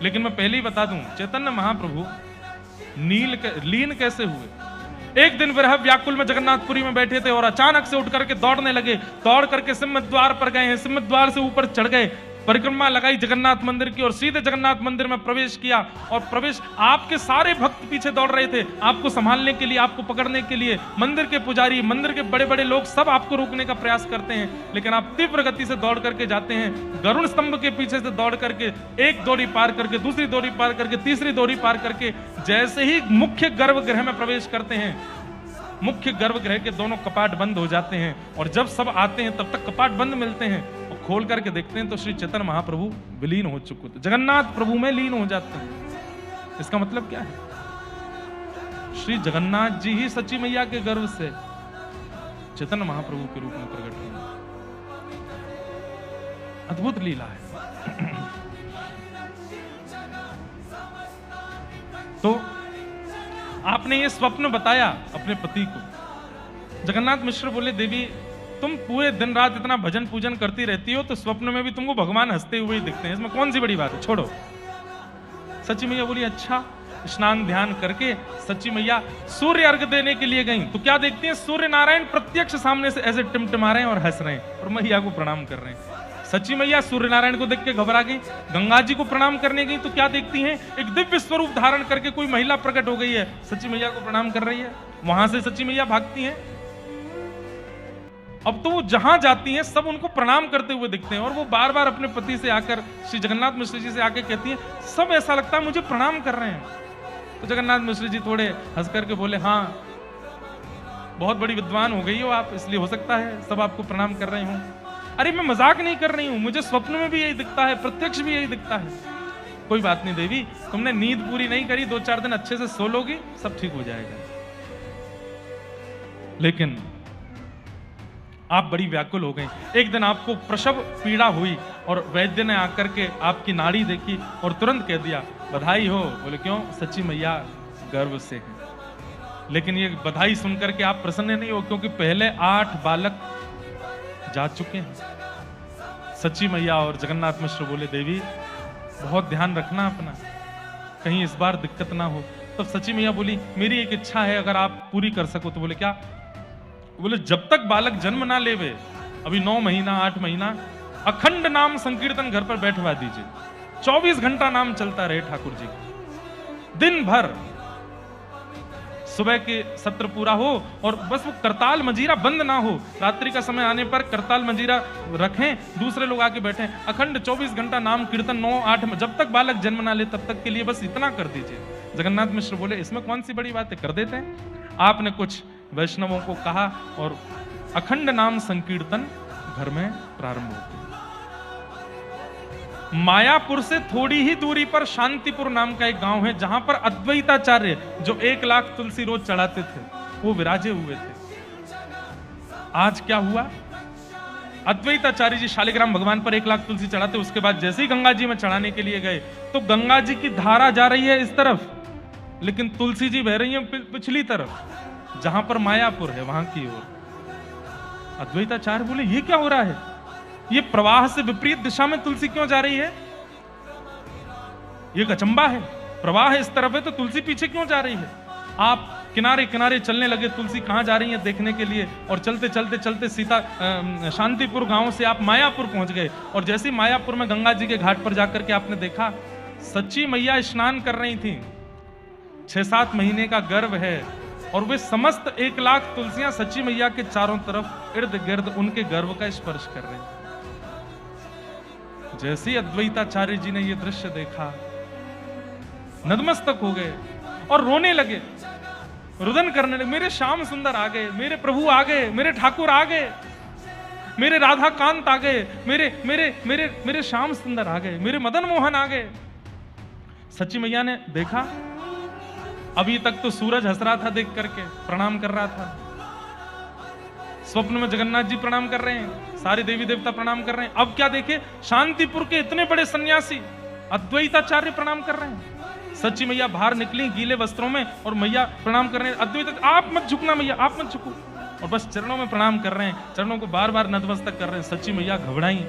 लेकिन मैं पहले ही बता दूं, चैतन्य महाप्रभु लीन कैसे हुए। एक दिन विरह व्याकुल में जगन्नाथपुरी में बैठे थे और अचानक से उठ करके दौड़ने लगे। दौड़ करके सिंह द्वार पर गए हैं, सिंह द्वार से ऊपर चढ़ गए, परिक्रमा लगाई जगन्नाथ मंदिर की और सीधे जगन्नाथ मंदिर में प्रवेश किया। और प्रवेश, आपके सारे भक्त पीछे दौड़ रहे थे आपको संभालने के लिए, आपको पकड़ने के लिए। मंदिर के पुजारी, मंदिर के बड़े बड़े लोग सब आपको रोकने का प्रयास करते हैं, लेकिन आप तीव्र गति से दौड़ करके जाते हैं। गरुड़ स्तंभ के पीछे से दौड़ करके एक दौड़ी पार करके, दूसरी दौड़ी पार करके, तीसरी दौड़ी पार करके जैसे ही मुख्य गर्भगृह में प्रवेश करते हैं, मुख्य गर्भगृह के दोनों कपाट बंद हो जाते हैं। और जब सब आते हैं तब तक कपाट बंद मिलते हैं, खोल करके देखते हैं तो श्री चैतन्य महाप्रभु विलीन हो चुके थे, जगन्नाथ प्रभु में लीन हो जाते हैं। इसका मतलब क्या है, श्री जगन्नाथ जी ही सच्ची मैया के गर्भ से चैतन्य महाप्रभु के रूप में प्रकट हुए। अद्भुत लीला है। तो आपने ये स्वप्न बताया अपने पति को। जगन्नाथ मिश्र बोले, देवी तुम पूरे दिन रात इतना भजन पूजन करती रहती हो, तो स्वप्न में भी तुमको भगवान हंसते हुए ही दिखते हैं, इसमें कौन सी बड़ी बात है, छोड़ो। सच्ची मैया बोली, अच्छा। स्नान ध्यान करके सच्ची मैया सूर्य अर्घ देने के लिए गई, तो क्या देखती हैं, सूर्य नारायण प्रत्यक्ष सामने से ऐसे टिमटिमा रहे हैं और हंस रहे हैं और मैया को प्रणाम कर रहे हैं। सच्ची मैया सूर्य नारायण को देख के घबरा गई, गंगा जी को प्रणाम करने गई, तो क्या देखती हैं, एक दिव्य स्वरूप धारण करके कोई महिला प्रकट हो गई है, सच्ची मैया को प्रणाम कर रही है। वहां से सच्ची मैया भागती हैं। अब तो वो जहां जाती हैं सब उनको प्रणाम करते हुए दिखते हैं, और वो बार बार अपने पति से आकर, श्री जगन्नाथ मिश्र जी से आकर कहती हैं, सब ऐसा लगता है मुझे प्रणाम कर रहे हैं। तो जगन्नाथ मिश्र जी थोड़े हंस करके बोले, हाँ बहुत बड़ी विद्वान हो गई हो आप, इसलिए हो सकता है सब आपको प्रणाम कर रहे हो। अरे मैं मजाक नहीं कर रही हूं, मुझे स्वप्न में भी यही दिखता है, प्रत्यक्ष भी यही दिखता है। कोई बात नहीं देवी, तुमने नींद पूरी नहीं करी, 2-4 दिन अच्छे से सो लोगी, सब ठीक हो जाएगा। लेकिन आप बड़ी व्याकुल हो गई। एक दिन आपको प्रसव पीड़ा हुई और वैद्य ने आकर के आपकी नाड़ी देखी और तुरंत कह दिया, बधाई हो। बोले क्यों? सच्ची मैया गर्भ से है। लेकिन ये बधाई सुनकर के आप प्रसन्न नहीं हो, क्योंकि पहले 8 बालक जा चुके हैं। सच्ची मैया और जगन्नाथ मिश्र बोले, देवी बहुत ध्यान रखना अपना, कहीं इस बार दिक्कत ना हो। तब सच्ची मैया बोली, मेरी एक इच्छा है, अगर आप पूरी कर सको तो। बोले क्या? बोले जब तक बालक जन्म ना लेवे, अभी 9 महीना 8 महीना, अखंड नाम संकीर्तन घर पर बैठवा दीजिए, 24 घंटा नाम चलता रहे ठाकुर जी का, दिन भर। सुबह के सत्र पूरा हो और बस वो करताल मंजीरा बंद ना हो, रात्रि का समय आने पर करताल मंजीरा रखें, दूसरे लोग आके बैठें, अखंड 24 घंटा नाम कीर्तन 9-8, जब तक बालक जन्म ना ले तब तक के लिए बस इतना कर दीजिए। जगन्नाथ मिश्र बोले, इसमें कौन सी बड़ी बात है, कर देते हैं। आपने कुछ वैष्णवों को कहा और अखंड नाम संकीर्तन घर में प्रारंभ हो गया। मायापुर से थोड़ी ही दूरी पर शांतिपुर नाम का एक गांव है, जहां पर अद्वैताचार्य जो 1 लाख तुलसी रोज चढ़ाते थे, वो विराजे हुए थे। आज क्या हुआ? अद्वैताचार्य जी शालिग्राम भगवान पर 1 लाख तुलसी चढ़ाते, उसके बाद जैसे ही गंगा जी में चढ़ाने के लिए गए तो गंगा जी की धारा जा रही है इस तरफ लेकिन तुलसी जी बह रही है पिछली तरफ, जहां पर मायापुर है वहां की ओर। अद्वैताचार्य बोले ये क्या हो रहा है, ये प्रवाह से विपरीत दिशा में तुलसी क्यों जा रही है, ये अचंबा है। प्रवाह इस तरफ है तो तुलसी पीछे क्यों जा रही है। आप किनारे किनारे चलने लगे, तुलसी कहां जा रही है देखने के लिए, और चलते चलते चलते सीता शांतिपुर गांव से आप मायापुर पहुंच गए। और जैसे ही मायापुर में गंगा जी के घाट पर जाकर के आपने देखा सच्ची मैया स्नान कर रही थी, 6-7 महीने का गर्भ है, और वे समस्त 1 लाख तुलसियां सच्ची मैया के चारों तरफ इर्द गिर्द उनके गर्भ का स्पर्श कर रहे हैं। जैसे ही अद्वैताचार्य जी ने यह दृश्य देखा, नतमस्तक हो गए और रोने लगे, रुदन करने लगे, मेरे श्याम सुंदर आ गए, मेरे प्रभु आ गए, मेरे ठाकुर आ गए, मेरे राधा कांत आ गए, मेरे मेरे मेरे मेरे श्याम सुंदर आ गए, मेरे मदन मोहन आ गए। सच्ची मैया ने देखा, अभी तक तो सूरज हंस रहा था, देख करके प्रणाम कर रहा था। स्वप्न में जगन्नाथ जी प्रणाम कर रहे हैं, सारे देवी देवता प्रणाम कर रहे हैं। अब क्या देखे, शांतिपुर के इतने बड़े सन्यासी अद्वैताचार्य प्रणाम कर रहे हैं। सच्ची मैया बाहर निकली गीले वस्त्रों में और मैया प्रणाम कर रहे हैं। अद्वैत आप मत झुकना मैया, आप मत झुको, और बस चरणों में प्रणाम कर रहे हैं, चरणों को बार बार नतमस्तक कर रहे हैं। सच्ची मैया घबराई,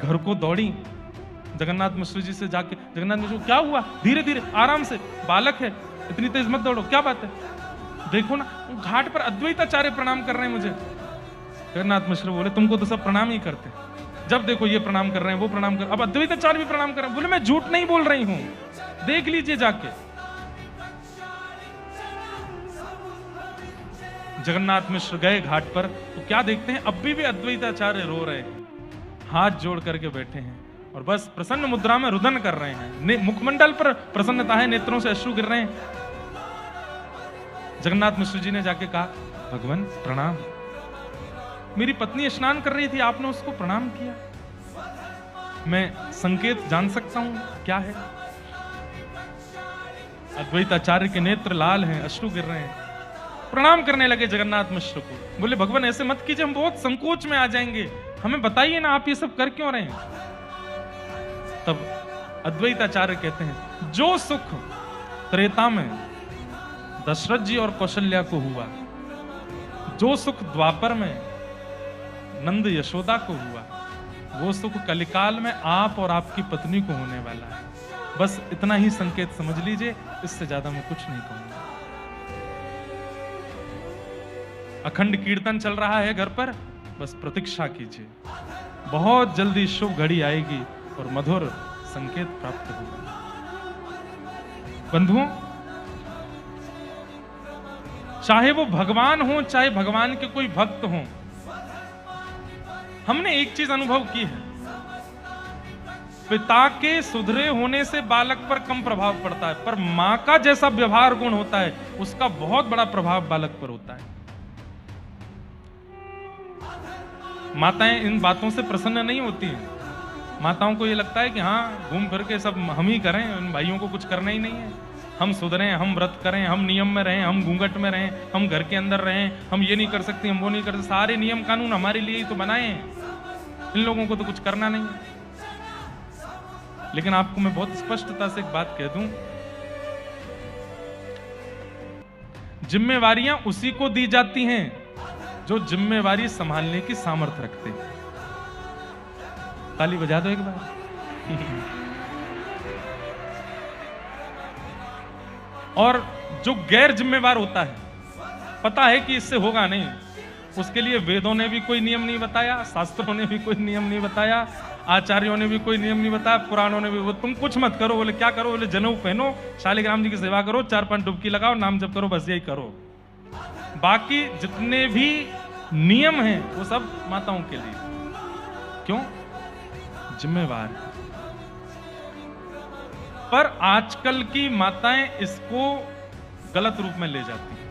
घर को दौड़ी, जगन्नाथ मिश्र जी से जाके, जगन्नाथ मिश्र क्या हुआ, धीरे धीरे आराम से, बालक है, इतनी तेज मत दौड़ो, क्या बात है, देखो ना घाट पर अद्वैताचार्य प्रणाम कर रहे हैं मुझे। जगन्नाथ मिश्र बोले तुमको तो सब प्रणाम ही करते, जब देखो ये प्रणाम कर रहे हैं, वो प्रणाम कर, अब अद्वैताचार्य भी प्रणाम कर रहे हैं। बोले मैं झूठ नहीं बोल रही हूं, देख लीजिए जाके। जगन्नाथ मिश्र गए घाट पर, तो क्या देखते हैं, अब भी अद्वैताचार्य रो रहे हैं, हाथ जोड़ करके बैठे हैं और बस प्रसन्न मुद्रा में रुदन कर रहे हैं। मुखमंडल पर प्रसन्नता है, नेत्रों से अश्रु गिर रहे हैं। जगन्नाथ मिश्र जी ने जाके कहा, भगवान प्रणाम, मेरी पत्नी स्नान कर रही थी, आपने उसको प्रणाम किया, मैं संकेत जान सकता हूं क्या है। अद्वैताचार्य के नेत्र लाल हैं, अश्रु गिर रहे हैं, प्रणाम करने लगे जगन्नाथ मिश्र को। बोले भगवान ऐसे मत कीजिए, हम बहुत संकोच में आ जाएंगे, हमें बताइए ना आप ये सब कर क्यों रहे हैं। तब अद्वैताचार्य कहते हैं, जो सुख त्रेता में दशरथ जी और कौशल्या को हुआ, जो सुख द्वापर में नंद यशोदा को हुआ, वो सुख कलिकाल में आप और आपकी पत्नी को होने वाला है। बस इतना ही संकेत समझ लीजिए, इससे ज्यादा मैं कुछ नहीं कहूंगा। अखंड कीर्तन चल रहा है घर पर, बस प्रतीक्षा कीजिए, बहुत जल्दी शुभ घड़ी आएगी और मधुर संकेत प्राप्त होगा। बंधुओं, चाहे वो भगवान हो, चाहे भगवान के कोई भक्त हो, हमने एक चीज अनुभव की है, पिता के सुधरे होने से बालक पर कम प्रभाव पड़ता है, पर मां का जैसा व्यवहार गुण होता है उसका बहुत बड़ा प्रभाव बालक पर होता है। माताएं इन बातों से प्रसन्न नहीं होती हैं। माताओं को ये लगता है कि हाँ घूम फिर के सब हम ही करें, उन भाइयों को कुछ करना ही नहीं है, हम सुधरें, हम व्रत करें, हम नियम में रहें, हम घूंघट में रहें, हम घर के अंदर रहें, हम ये नहीं कर सकते, हम वो नहीं कर सकते, सारे नियम कानून हमारे लिए ही तो बनाए हैं, इन लोगों को तो कुछ करना नहीं है। लेकिन आपको मैं बहुत स्पष्टता से एक बात कह दूं, जिम्मेवारियां उसी को दी जाती हैं जो जिम्मेवारी संभालने की सामर्थ्य रखते हैं। ताली बजा दो एक बार। और जो गैर जिम्मेवार होता है, पता है कि इससे होगा नहीं, उसके लिए वेदों ने भी कोई नियम नहीं बताया, शास्त्रों ने भी कोई नियम नहीं बताया, आचार्यों ने भी कोई नियम नहीं बताया, पुराणों ने भी, वो तुम कुछ मत करो। बोले क्या करो, बोले जनेऊ पहनो, शालिग्राम जी की सेवा करो, 4-5 डुबकी लगाओ, नाम जप करो, बस यही करो। बाकी जितने भी नियम हैं वो सब माताओं के लिए। क्यों? जिम्मेवार। पर आजकल की माताएं इसको गलत रूप में ले जाती हैं।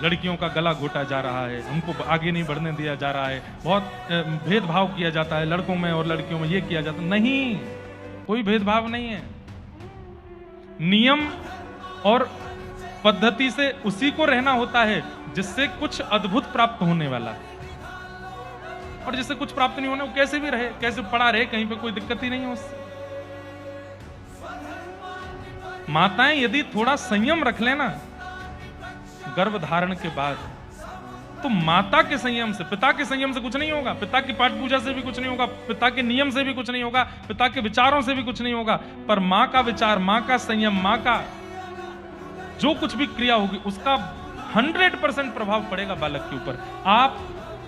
लड़कियों का गला घोटा जा रहा है, हमको आगे नहीं बढ़ने दिया जा रहा है, बहुत भेदभाव किया जाता है लड़कों में और लड़कियों में, ये किया जाता है। नहीं, कोई भेदभाव नहीं है। नियम और पद्धति से उसी को रहना होता है जिससे कुछ अद्भुत प्राप्त होने वाला, और जिससे कुछ प्राप्त नहीं होने वो कैसे भी रहे, कैसे पड़ा रहे, कहीं पे कोई दिक्कत ही नहीं है उससे। माताएं यदि थोड़ा संयम रख लेना गर्भ धारण के बाद, तो माता के संयम से, पिता के संयम से कुछ नहीं होगा, पिता की पाठ पूजा से भी कुछ नहीं होगा, पिता के नियम से भी कुछ नहीं होगा, पिता के विचारों से भी कुछ नहीं होगा, पर मां का विचार, मां का संयम, मां का जो कुछ भी क्रिया होगी उसका 100% प्रभाव पड़ेगा बालक के ऊपर। आप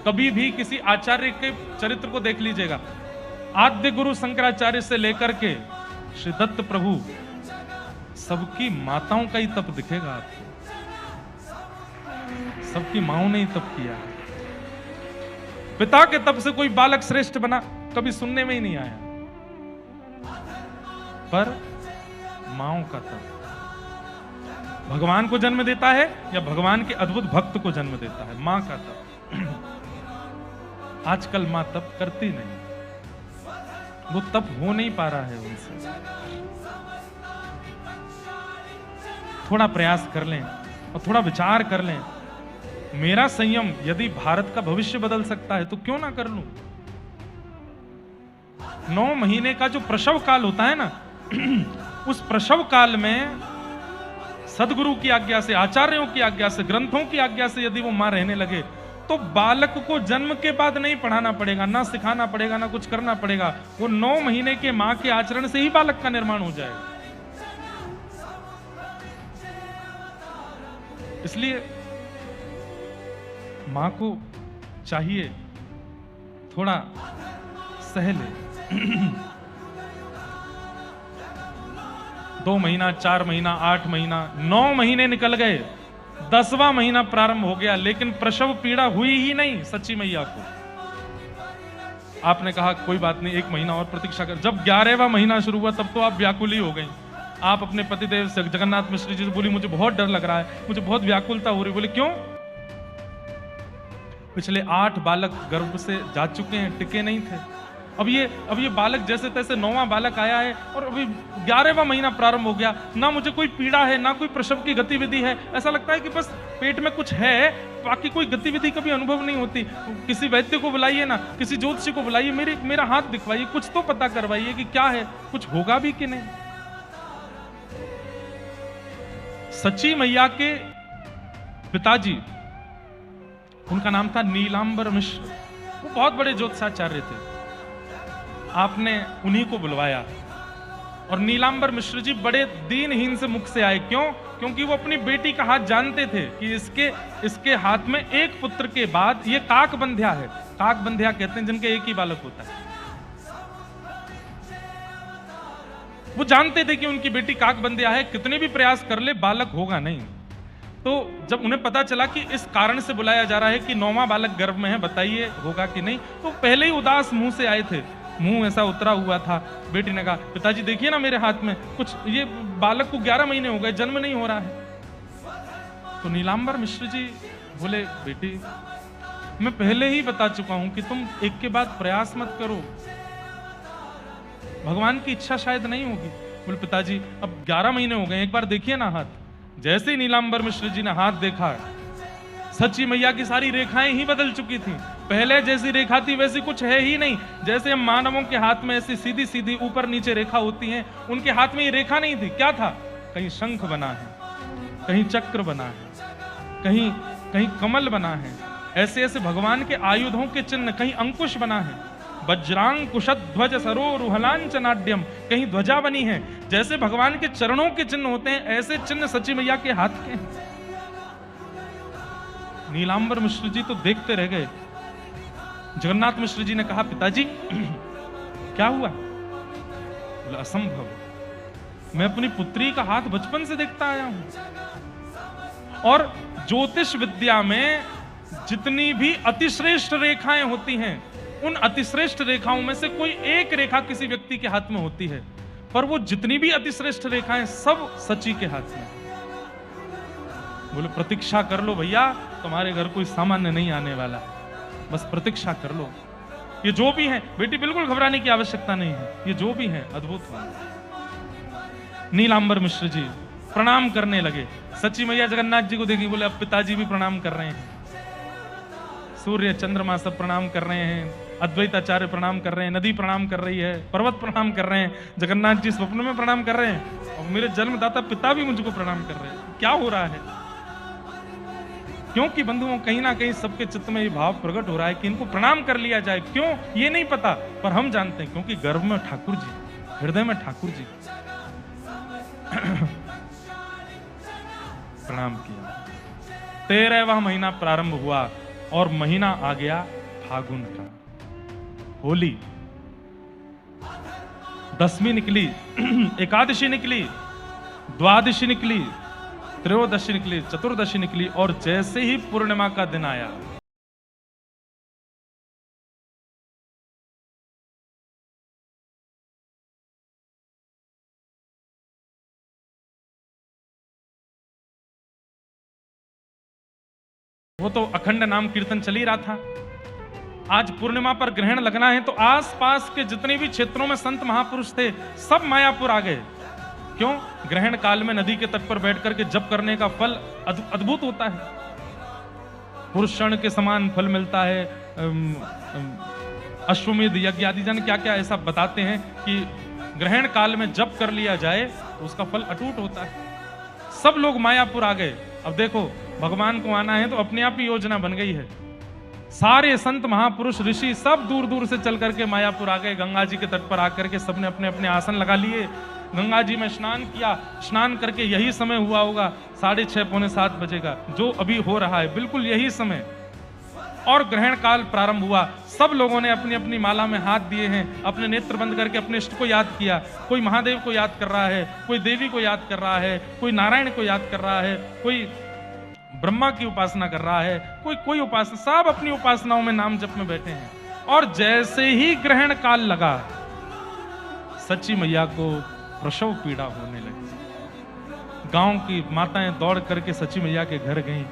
कभी भी किसी आचार्य के चरित्र को देख लीजिएगा, आद्य गुरु शंकराचार्य से लेकर के श्री दत्त प्रभु, सबकी माताओं का ही तप दिखेगा आपको, सबकी माओं ने ही तप किया। पिता के तप से कोई बालक श्रेष्ठ बना कभी सुनने में ही नहीं आया, पर माओं का तप भगवान को जन्म देता है या भगवान के अद्भुत भक्त को जन्म देता है, मां का तप। आजकल मां तप करती नहीं, वो तप हो नहीं पा रहा है उनसे। थोड़ा प्रयास कर लें और थोड़ा विचार कर लें, मेरा संयम यदि भारत का भविष्य बदल सकता है तो क्यों ना कर लूं। 9 महीने का जो प्रसव काल होता है ना, उस प्रसव काल में सदगुरु की आज्ञा से, आचार्यों की आज्ञा से, ग्रंथों की आज्ञा से यदि वो मां रहने लगे तो बालक को जन्म के बाद नहीं पढ़ाना पड़ेगा, ना सिखाना पड़ेगा, ना कुछ करना पड़ेगा, वो 9 महीने के मां के आचरण से ही बालक का निर्माण हो जाएगा। इसलिए मां को चाहिए थोड़ा सह ले। 2 महीना, 4 महीना, 8 महीना, 9 महीने निकल गए, 10वां महीना प्रारंभ हो गया, लेकिन प्रसव पीड़ा हुई ही नहीं सच्ची मैया को। आपने कहा कोई बात नहीं, 1 महीना और प्रतीक्षा कर। जब 11वां महीना शुरू हुआ तब तो आप व्याकुल ही हो गई। आप अपने पतिदेव से, जगन्नाथ मिश्र जी से बोली, मुझे बहुत डर लग रहा है, मुझे बहुत व्याकुलता हो रही। बोले क्यों? पिछले 8 बालक गर्भ से जा चुके हैं, टिके नहीं थे। अब ये बालक जैसे तैसे 9वां बालक आया है और अभी 11वां महीना प्रारंभ हो गया, ना मुझे कोई पीड़ा है, ना कोई प्रसव की गतिविधि है। ऐसा लगता है कि बस पेट में कुछ है, बाकी कोई गतिविधि कभी अनुभव नहीं होती। किसी वैद्य को बुलाइए ना, किसी ज्योतिषी को बुलाइए, मेरा हाथ दिखवाइए, कुछ तो पता करवाइए कि क्या है, कुछ होगा भी कि नहीं। सच्ची मैया के पिताजी, उनका नाम था नीलांबर मिश्र, वो बहुत बड़े ज्योतिषाचार्य थे। आपने उन्हीं को बुलवाया और नीलांबर मिश्र जी बड़े दीनहीन से मुख से आए। क्यों? क्योंकि वो अपनी बेटी का हाथ जानते थे कि इसके हाथ में एक पुत्र के बाद, ये काक बंध्या है, काक बंध्या कहते हैं जिनके एक ही बालक होता है। वो जानते थे कि उनकी बेटी काक बंध्या है, कितने भी प्रयास कर ले बालक होगा नहीं। तो जब उन्हें पता चला कि इस कारण से बुलाया जा रहा है कि 9वां बालक गर्भ में है, बताइए होगा कि नहीं, तो पहले ही उदास मुंह से आए थे, मुंह ऐसा उतरा हुआ था। बेटी ने कहा, पिताजी देखिए ना मेरे हाथ में कुछ, ये बालक को 11 महीने हो गए, जन्म नहीं हो रहा है। तो नीलांबर मिश्र जी बोले, बेटी मैं पहले ही बता चुका हूं कि तुम एक के बाद प्रयास मत करो, भगवान की इच्छा शायद नहीं होगी। बोले, पिताजी अब 11 महीने हो गए, एक बार देखिए ना हाथ। जैसे ही नीलांबर मिश्र जी ने हाथ देखा, सच्ची मैया की सारी रेखाएं ही बदल चुकी थी। पहले जैसी रेखा थी वैसी कुछ है ही नहीं। जैसे हम मानवों के हाथ में ऐसी सीधी सीधी ऊपर नीचे रेखा होती है, उनके हाथ में ये रेखा नहीं थी। क्या था? कहीं शंख बना है, कहीं चक्र बना है, कहीं कमल बना है, ऐसे ऐसे भगवान के आयुधों के चिन्ह, कहीं अंकुश बना है, वज्रांकुशध्वज सरोरुहलांचनाड्यम, कहीं ध्वजा बनी है। जैसे भगवान के चरणों के चिन्ह होते हैं, ऐसे चिन्ह सच्ची मैया के हाथ के हैं। नीलांबर मिश्र जी तो देखते रह गए। जगन्नाथ मिश्र जी ने कहा, पिताजी क्या हुआ? बोला, असंभव, मैं अपनी पुत्री का हाथ बचपन से देखता आया हूं, और ज्योतिष विद्या में जितनी भी अतिश्रेष्ठ रेखाएं होती हैं, उन अतिश्रेष्ठ रेखाओं में से कोई एक रेखा किसी व्यक्ति के हाथ में होती है, पर वो जितनी भी अतिश्रेष्ठ रेखाएं सब सची के हाथ में। बोले, प्रतीक्षा कर लो भैया, तुम्हारे घर कोई सामान्य नहीं आने वाला, बस प्रतीक्षा कर लो। ये जो भी है, बेटी बिल्कुल घबराने की आवश्यकता नहीं है, ये जो भी है अद्भुत है। नीलांबर मिश्र जी प्रणाम करने लगे। सच्ची मैया जगन्नाथ जी को देखी, बोले अब पिताजी भी प्रणाम कर रहे हैं, सूर्य चंद्रमा सब प्रणाम कर रहे हैं, अद्वैत आचार्य प्रणाम कर रहे हैं, नदी प्रणाम कर रही है, पर्वत प्रणाम कर रहे हैं, जगन्नाथ जी स्वप्न में प्रणाम कर रहे हैं, और मेरे जन्मदाता पिता भी मुझको प्रणाम कर रहे हैं। क्या हो रहा है? क्योंकि बंधुओं कहीं ना कहीं सबके चित्त में ये भाव प्रकट हो रहा है कि इनको प्रणाम कर लिया जाए। क्यों ये नहीं पता, पर हम जानते हैं क्योंकि गर्भ में ठाकुर जी, हृदय में ठाकुर जी। प्रणाम किया। 13वां महीना प्रारंभ हुआ और महीना आ गया फागुन का। होली, दसवीं निकली, एकादशी निकली, द्वादशी निकली, त्रयोदशी निकली, चतुर्दशी निकली, और जैसे ही पूर्णिमा का दिन आया, वो तो अखंड नाम कीर्तन चल ही रहा था। आज पूर्णिमा पर ग्रहण लगना है तो आसपास के जितने भी क्षेत्रों में संत महापुरुष थे सब मायापुर आ गए। क्यों? ग्रहण काल में नदी के तट पर बैठ करके जप करने का फल अद्भुत होता है। पुरुषण के समान फल मिलता है। अश्वमेध यज्ञ आदि जन क्या क्या ऐसा बताते हैं कि ग्रहण काल में जप कर लिया जाए तो उसका फल अटूट होता है। सब लोग मायापुर आ गए। अब देखो, भगवान को आना है तो अपने आप ही योजना बन गई है। सारे संत महापुरुष ऋषि सब दूर दूर से चल करके मायापुर आ गए। गंगा जी के तट पर आकर के सबने अपने अपने आसन लगा लिए। गंगा जी में स्नान किया। स्नान करके यही समय हुआ होगा 6:30 पौने 7 बजे का, जो अभी हो रहा है, बिल्कुल यही समय। और ग्रहण काल प्रारंभ हुआ। सब लोगों ने अपनी अपनी माला में हाथ दिए हैं, अपने नेत्र बंद करके अपने इष्ट को याद किया। कोई महादेव को याद कर रहा है, कोई देवी को याद कर रहा है, कोई नारायण को याद कर रहा है, कोई ब्रह्मा की उपासना कर रहा है, कोई उपासना, सब अपनी उपासनाओं में नाम जप में बैठे हैं। और जैसे ही ग्रहण काल लगा, सच्ची मैया को प्रसव पीड़ा होने लगी। गांव की माताएं दौड़ करके सच्ची मैया के घर गईं।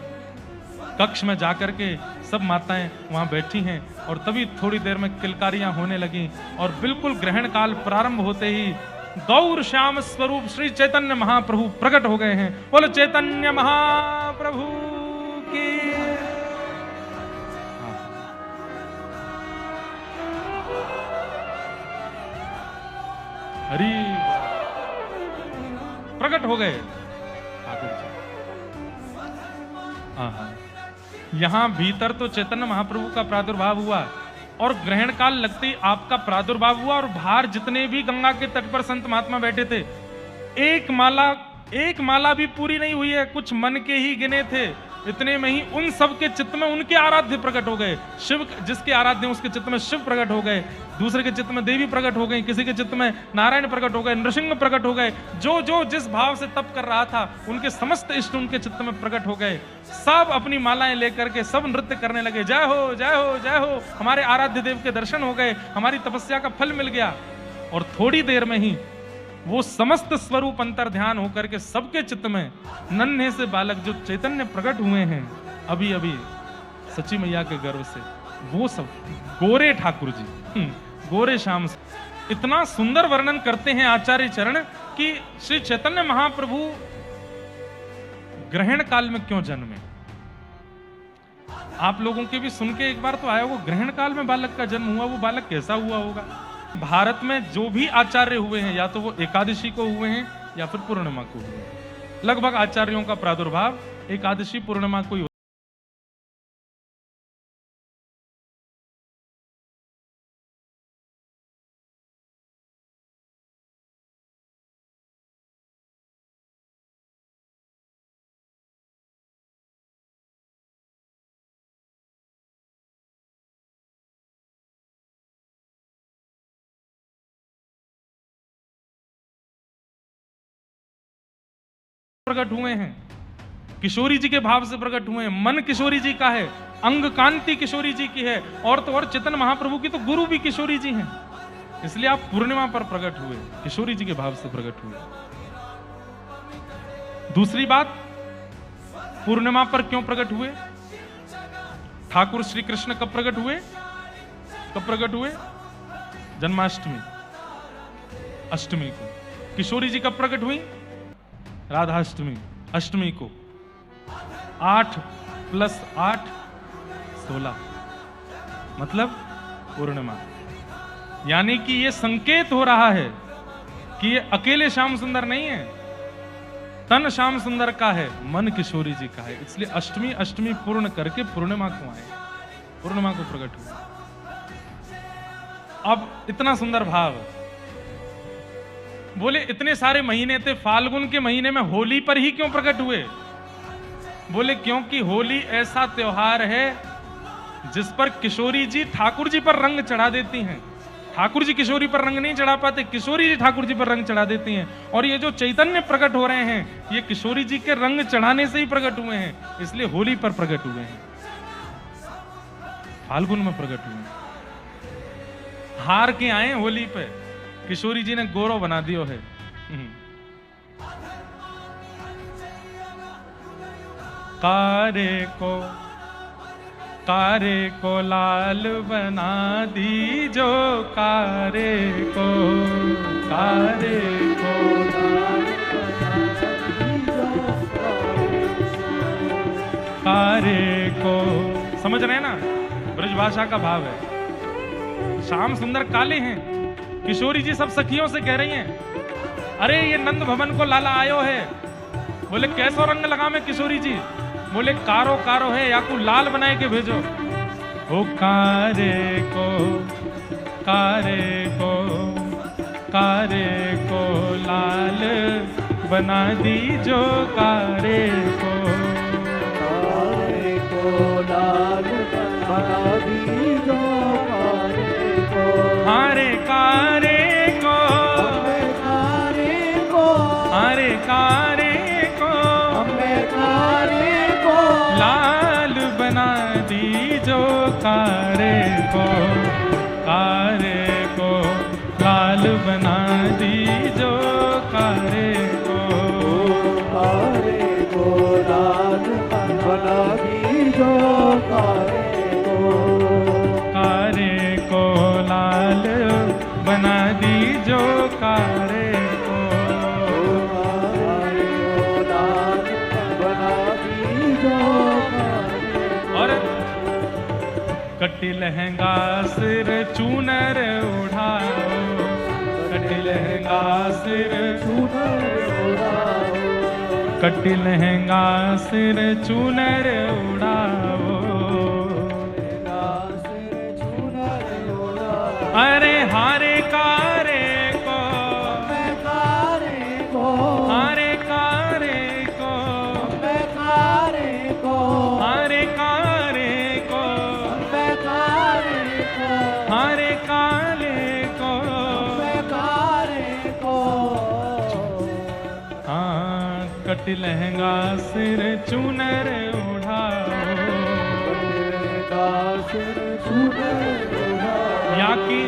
कक्ष में जाकर के सब माताएं वहां बैठी हैं और तभी थोड़ी देर में किलकारियां होने लगी और बिल्कुल ग्रहण काल प्रारंभ होते ही गौर श्याम स्वरूप श्री चैतन्य महाप्रभु प्रकट हो गए हैं। बोलो चैतन्य महाप्रभु की। हरि प्रकट हो गए ठाकुर जी। यहां भीतर तो चैतन्य महाप्रभु का प्रादुर्भाव हुआ और ग्रहण काल लगते ही आपका प्रादुर्भाव हुआ। और बाहर जितने भी गंगा के तट पर संत महात्मा बैठे थे, एक माला भी पूरी नहीं हुई है, कुछ मन के ही गिने थे। इतने में ही उन सब के चित्त में उनके आराध्य प्रकट हो गए। शिव, जिसके आराध्य उसके चित्त में शिव प्रकट हो गए, दूसरे के चित्त में देवी प्रकट हो गई, किसी के चित्त में नारायण प्रकट हो गए, नृसिंह प्रकट हो गए। जो जो जिस भाव से तप कर रहा था उनके समस्त इष्ट उनके चित्त में प्रकट हो गए। सब अपनी मालाएं लेकर के सब नृत्य करने लगे। जय हो जय हो जय हो, हमारे आराध्य देव के दर्शन हो गए, हमारी तपस्या का फल मिल गया। और थोड़ी देर में ही वो समस्त स्वरूप अंतर ध्यान होकर के सबके चित्त में नन्हे से बालक जो चैतन्य प्रकट हुए हैं अभी अभी सच्ची मैया के गर्भ से, वो सब गोरे ठाकुर जी, गोरे श्याम से। इतना सुंदर वर्णन करते हैं आचार्य चरण कि श्री चैतन्य महाप्रभु ग्रहण काल में क्यों जन्मे। आप लोगों के भी सुन के एक बार तो आया, वो ग्रहण काल में बालक का जन्म हुआ, वो बालक कैसा हुआ होगा। भारत में जो भी आचार्य हुए हैं या तो वो एकादशी को हुए हैं या फिर पूर्णिमा को हुए हैं। लगभग आचार्यों का प्रादुर्भाव एकादशी पूर्णिमा को ही प्रकट हुए हैं। किशोरी जी के भाव से प्रकट हुए हैं। मन किशोरी जी का है, अंग कांति किशोरी जी की है, और तो और चैतन्य महाप्रभु की तो गुरु भी किशोरी जी हैं। इसलिए आप पूर्णिमा पर प्रकट हुए, किशोरी जी के भाव से प्रकट हुए। दूसरी बात, पूर्णिमा पर क्यों प्रकट हुए? ठाकुर श्री कृष्ण कब प्रकट हुए? कब प्रकट हुए? जन्माष्टमी, अष्टमी को। किशोरी जी कब प्रकट हुई? राधाष्टमी, अष्टमी को। 8 + 8 16, मतलब पूर्णिमा। यानी कि ये संकेत हो रहा है कि ये अकेले श्याम सुंदर नहीं है, तन श्याम सुंदर का है, मन किशोरी जी का है। इसलिए अष्टमी अष्टमी पूर्ण करके पूर्णिमा को आए, पूर्णिमा को प्रकट हुआ। अब इतना सुंदर भाव, बोले इतने सारे महीने थे, फाल्गुन के महीने में होली पर ही क्यों प्रकट हुए? बोले क्योंकि होली ऐसा त्योहार है जिस पर किशोरी जी ठाकुर जी पर रंग चढ़ा देती हैं। ठाकुर जी किशोरी पर रंग नहीं चढ़ा पाते, किशोरी जी ठाकुर जी पर रंग चढ़ा देती हैं। और ये जो चैतन्य प्रकट हो रहे हैं, ये किशोरी जी के रंग चढ़ाने से ही प्रकट हुए हैं, इसलिए होली पर प्रकट हुए हैं, फाल्गुन में प्रकट हुए हैं। हार के आए होली पे, किशोरी जी ने गौरव बना दियो है। कारे को लाल बना दीजो, कारे को लाल बना दीजो, कारे को। समझ रहे हैं ना, ब्रज भाषा का भाव है। श्याम सुंदर काले हैं, किशोरी जी सब सखियों से कह रही हैं, अरे ये नंद भवन को लाला आयो है। बोले कैसो रंग लगा में किशोरी जी? बोले कारो कारो है, या को लाल बनाए के भेजो। ओ कारे को लाल बना दीजो, कारे को लाल बना दीजो, हारे कारे को लाल बना दीजो, कारे को लाल बना दीजो, कारे को लाल बना दीजो, कारे को लाल बना दीजो, कारे को लाल बना दीजो। और कटी लहंगा सिर चूनर उठाओ, कटी लहंगा सिर चूनर उड़ाओ, कटी लहंगा सिर चूनर उड़ाओ। चूनर उड़ाओ, अरे हारे कारे को हारे कारे को हारे कारे को हारे काले को। हाँ कटी लहंगा सिर चूनर उठाओ, या की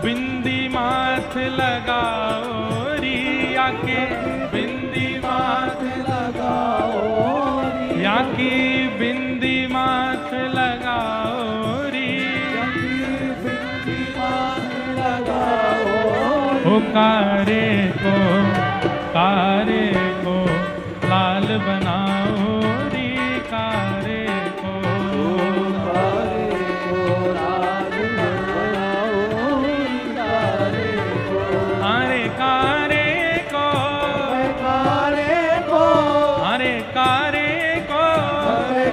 बिंदी माथ लगाओ री, या की बिंदी माथ लगाओ, या की बिंदी माथ लगाओ री। ओ कारे को लाल बनाओ री, कारे को हारे कारे को हारे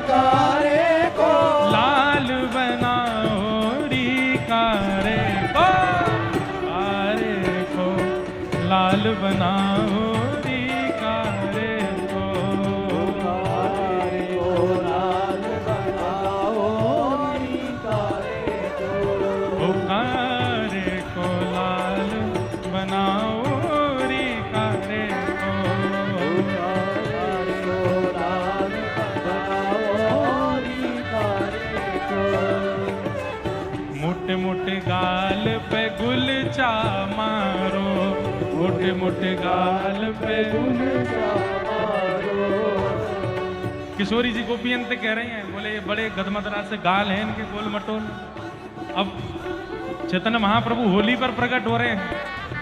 कारे को लाल बनाओ री, कारे को लाल बनाओ री, कारे को ओ कारे को लाल बनाओ री, कारे को मोटे मोटे गाल पे गुलचा मारो, मोटे मोटे गाल पे गुलचा मारो। किशोरी जी गोपियन से कह रही हैं, बोले ये बड़े गदमदरा से गाल हैं इनके, गोल मटोल। अब चैतन्य महाप्रभु होली पर प्रकट हो रहे हैं,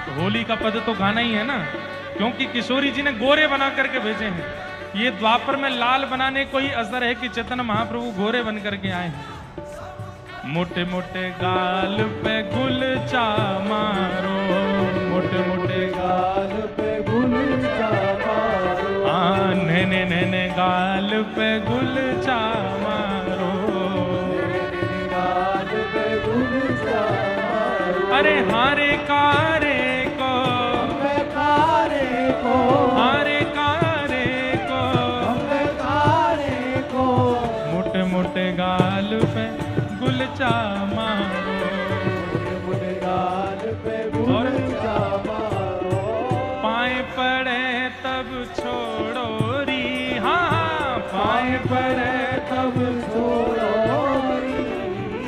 तो होली का पद तो गाना ही है ना, क्योंकि किशोरी जी ने गोरे बना करके भेजे हैं। ये द्वापर में लाल बनाने को ही असर है कि चैतन्य महाप्रभु गोरे बन करके आए हैं। मोटे मोटे गाल पे गुलचा मारो, मोटे मोटे गाल पे गुलचा मारो, नैने नैने गाल पे गुलचा मारो, गाल पे गुलचा मारो। अरे हारे कारे को, हमें कारे को, हारे कारे को, हमें कारे को, मोटे मोटे गाल पे गुलचा मारो, मोटे गाल पे गुलचा मारो। पाए पड़े तब छोड़ो री, हाँ पाए पड़े तब छोड़ो री।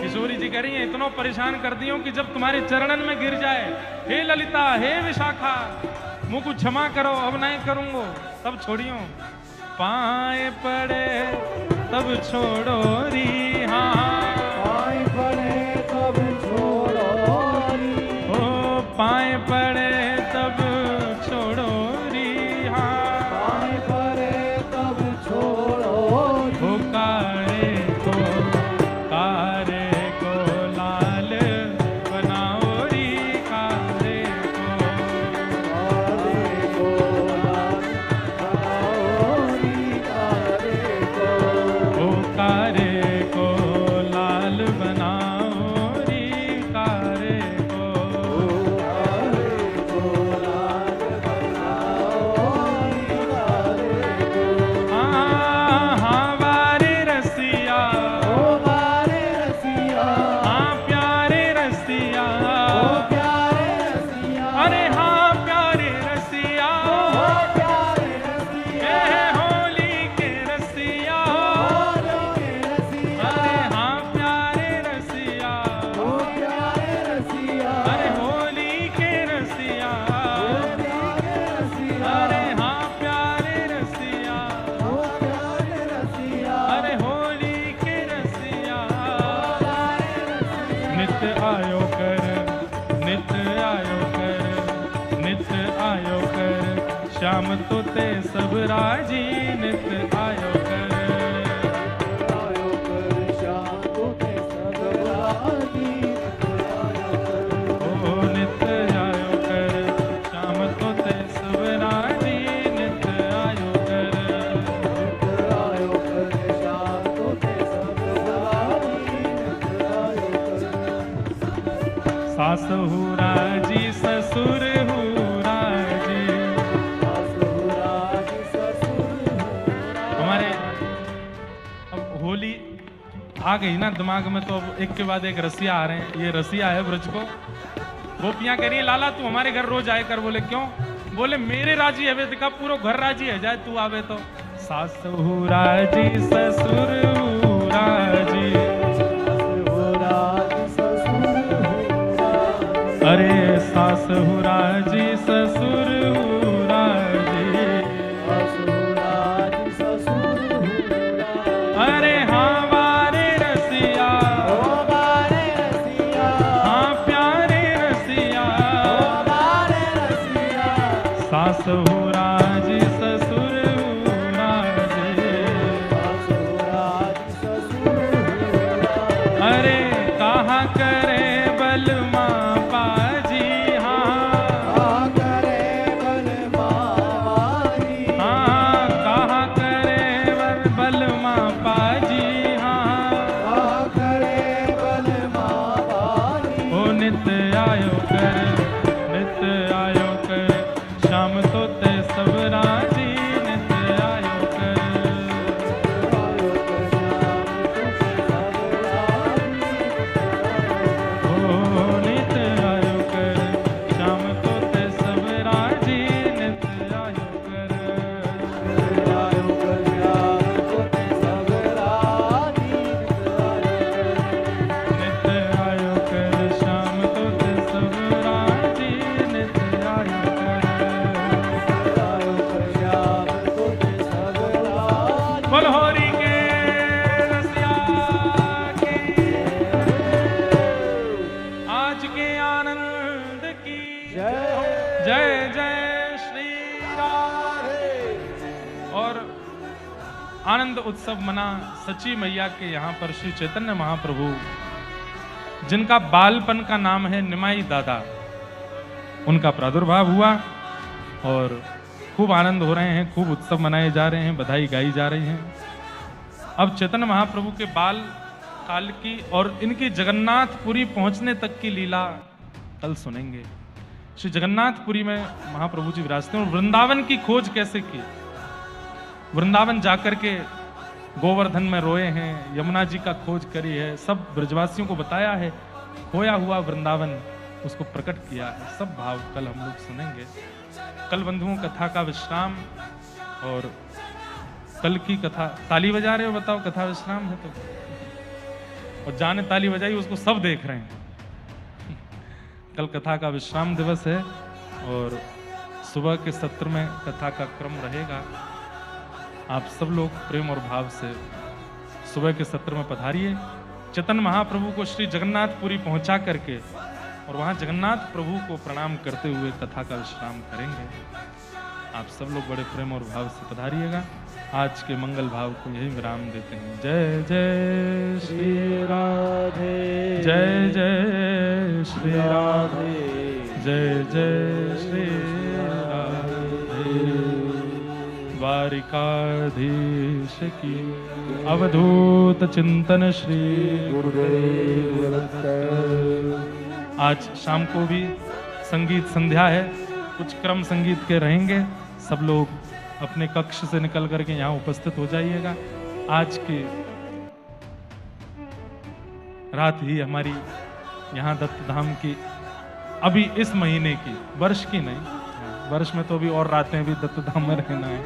किशोरी जी कह रही हैं इतना परेशान कर दियो कि जब तुम्हारे चरणन में गिर जाए, हे ललिता हे विशाखा मुझको क्षमा करो अब नहीं करूंगो, तब छोड़ियो। पाए पड़े तब छोड़ो री, हाँ पाए पड़े तब छोड़ो री। ओ पाए पड़े तब छोड़ो री, हाँ पाए पड़े तब छोड़ो री। ओ कारे को लाल बनाओ री, कारे को ओ कारे को लाल बनाओ री, कारे को हाँ हाँ वारे रसिया, हाँ प्यारे रसिया, अरे हाँ प्यारे रसिया, ये होली के रसिया, अरे हाँ प्यारे रसिया, अरे होली के रसिया, अरे हाँ प्यारे रसिया, अरे होली के रसिया। नित्य आयो कर, नित्य आयो कर, नित्य आयो कर, श्याम तो ते सब राजी, नित्य आयो कर, ओ नित्य आयो कर, श्याम तो ते सब राजी, नित्य आयो कर। सास हूँ राजी ससुर हूँ राजी, हमारे अब होली आ गई ना दिमाग में, तो अब एक के बाद एक रसिया आ रहे हैं। ये रसिया है ब्रज को, गोपियां कह रही है लाला तू हमारे घर रोज आए कर। बोले क्यों? बोले मेरे राजी है का पूरा घर राजी है जाए तू आवे तो। सास हूँ राजी ससुर हूँ राजी, अरे सास हूँ राजी ससुर हूँ राजी, अरे हाँ वारे रसिया, हाँ प्यारे रसिया, सास हूँ राजी ससुर हूँ राजी, अरे कहाँ करे बलमा पाजी, हाँ हाँ कहाँ करे बलमा पाजी, हाँ ओ नित्य आयो कर, नित्य आयो कर, शाम तो ते सब राजी, नित्य आयो कर, ओ नित्य आयो कर, शाम तो ते सब राजी, नित्य आयो कर, नित्य आयो कर, शाम तो ते सब राजी, नित्य आयो कर। बोल होरी के रसिया की, आज के आनंद की जय जय श्री राधे। और आनंद उत्सव मना सची मैया के यहाँ पर श्री चैतन्य महाप्रभु जिनका बालपन का नाम है निमाई दादा, उनका प्रादुर्भाव हुआ और खूब आनंद हो रहे हैं, खूब उत्सव मनाए जा रहे हैं, बधाई गाई जा रही हैं। अब चैतन्य महाप्रभु के बाल काल की और इनकी जगन्नाथपुरी पहुंचने तक की लीला कल सुनेंगे। श्री जगन्नाथपुरी में महाप्रभु जी विराजते हैं और वृंदावन की खोज कैसे की। वृंदावन जाकर के गोवर्धन में रोए हैं, यमुना जी का खोज करी है, सब ब्रजवासियों को बताया है, खोया हुआ वृंदावन उसको प्रकट किया है। सब भाव कल हम लोग सुनेंगे। कल बंधुओं कथा का विश्राम और कल की कथा। ताली बजा रहे हो, बताओ, कथा विश्राम है तो। और जाने ताली बजाई उसको सब देख रहे हैं। कल कथा का विश्राम दिवस है और सुबह के सत्र में कथा का क्रम रहेगा। आप सब लोग प्रेम और भाव से सुबह के सत्र में पधारिए। चैतन्य महाप्रभु को श्री जगन्नाथपुरी पहुंचा करके और वहां जगन्नाथ प्रभु को प्रणाम करते हुए कथा का विश्राम करेंगे। आप सब लोग बड़े प्रेम और भाव से पधारिएगा। आज के मंगल भाव को यही विराम देते हैं। जय जय श्री राधे, जय जय श्री राधे, जय जय श्री राधे। द्वारिकाधीश की अवधूत चिंतन श्री गुरुदेव दत्त। आज शाम को भी संगीत संध्या है, कुछ क्रम संगीत के रहेंगे। सब लोग अपने कक्ष से निकल करके यहाँ उपस्थित हो जाइएगा। आज की रात ही हमारी यहाँ दत्त धाम की, अभी इस महीने की, वर्ष की नहीं, वर्ष में तो अभी और रातें भी दत्त धाम में रहना है,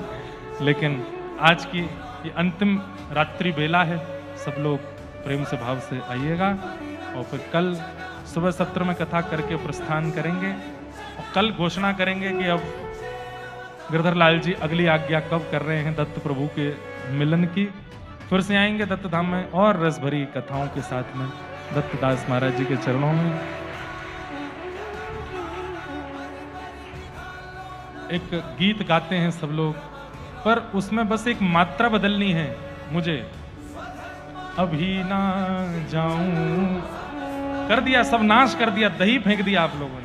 लेकिन आज की ये अंतिम रात्रि बेला है। सब लोग प्रेम से भाव से आइएगा और फिर कल सुबह सत्र में कथा करके प्रस्थान करेंगे और कल घोषणा करेंगे कि अब गिरधर लाल जी अगली आज्ञा कब कर रहे हैं दत्त प्रभु के मिलन की। फिर से आएंगे दत्त धाम में और रस भरी कथाओं के साथ में दत्तदास महाराज जी के चरणों में। एक गीत गाते हैं सब लोग, पर उसमें बस एक मात्रा बदलनी है मुझे। अभी ना जाऊं कर दिया, सब नाश कर दिया, दही फेंक दिया आप लोगों ने।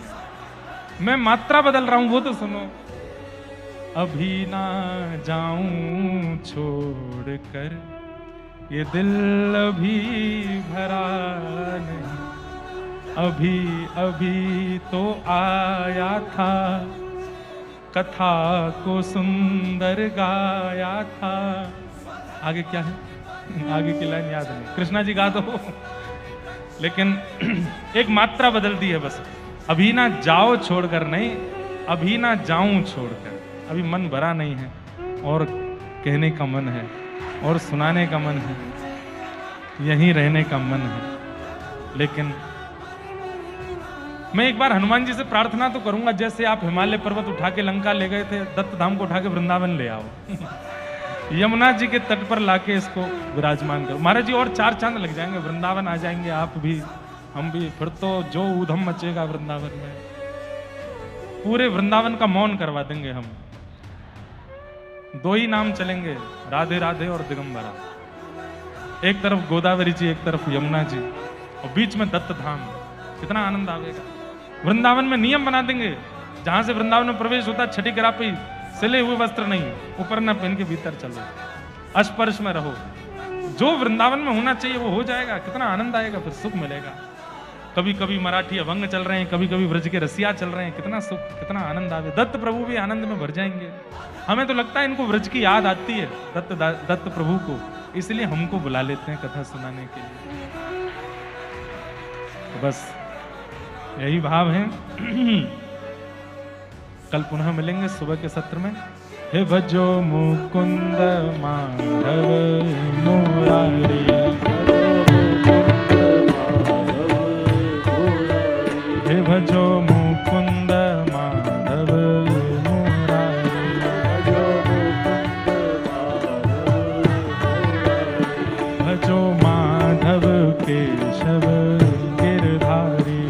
मैं मात्रा बदल रहा हूं, वो तो सुनो। अभी ना जाऊं छोड़ कर ये दिल अभी भरा नहीं, अभी अभी तो आया था, कथा को सुंदर गाया था। आगे क्या है? आगे की लाइन याद नहीं, कृष्णा जी गा दो। लेकिन एक मात्रा बदल दी है बस। अभी ना जाओ छोड़कर नहीं, अभी ना जाऊं छोड़कर। अभी मन भरा नहीं है और कहने का मन है और सुनाने का मन है, यहीं रहने का मन है। लेकिन मैं एक बार हनुमान जी से प्रार्थना तो करूंगा, जैसे आप हिमालय पर्वत उठा के लंका ले गए थे, दत्त धाम को उठा के वृंदावन ले आओ। यमुना जी के तट पर लाके इसको विराजमान करो। महाराज जी और 4 चांद लग जाएंगे, वृंदावन आ जाएंगे आप भी, हम भी। फिर तो जो ऊधम मचेगा वृंदावन में, पूरे वृंदावन का मौन करवा देंगे हम। 2 ही नाम चलेंगे, राधे राधे और दिगंबरा। एक तरफ गोदावरी जी, एक तरफ यमुना जी, और बीच में दत्त धाम। कितना आनंद आवेगा। वृंदावन में नियम बना देंगे, जहां से वृंदावन में प्रवेश होता, छठी करा पे सिले हुए वस्त्र नहीं, ऊपर न पहन के भीतर चलो, स्पर्श में रहो। जो वृंदावन में होना चाहिए वो हो जाएगा। कितना आनंद आएगा, फिर सुख मिलेगा। कभी कभी मराठी अभंग चल रहे हैं, कभी कभी ब्रज के रसिया चल रहे हैं, कितना सुख, कितना आनंद आवे। दत्त प्रभु भी आनंद में भर जाएंगे। हमें तो लगता है इनको ब्रज की याद आती है, दत्त प्रभु को, इसलिए हमको बुला लेते हैं कथा सुनाने के लिए। तो बस यही भाव है। कल पुनः मिलेंगे सुबह के सत्र में। हे भजो मुकुंद माधव मुरारी, हे भजो मुकुंद माधव मुरारी, भजो माधव केशव गिरधारी,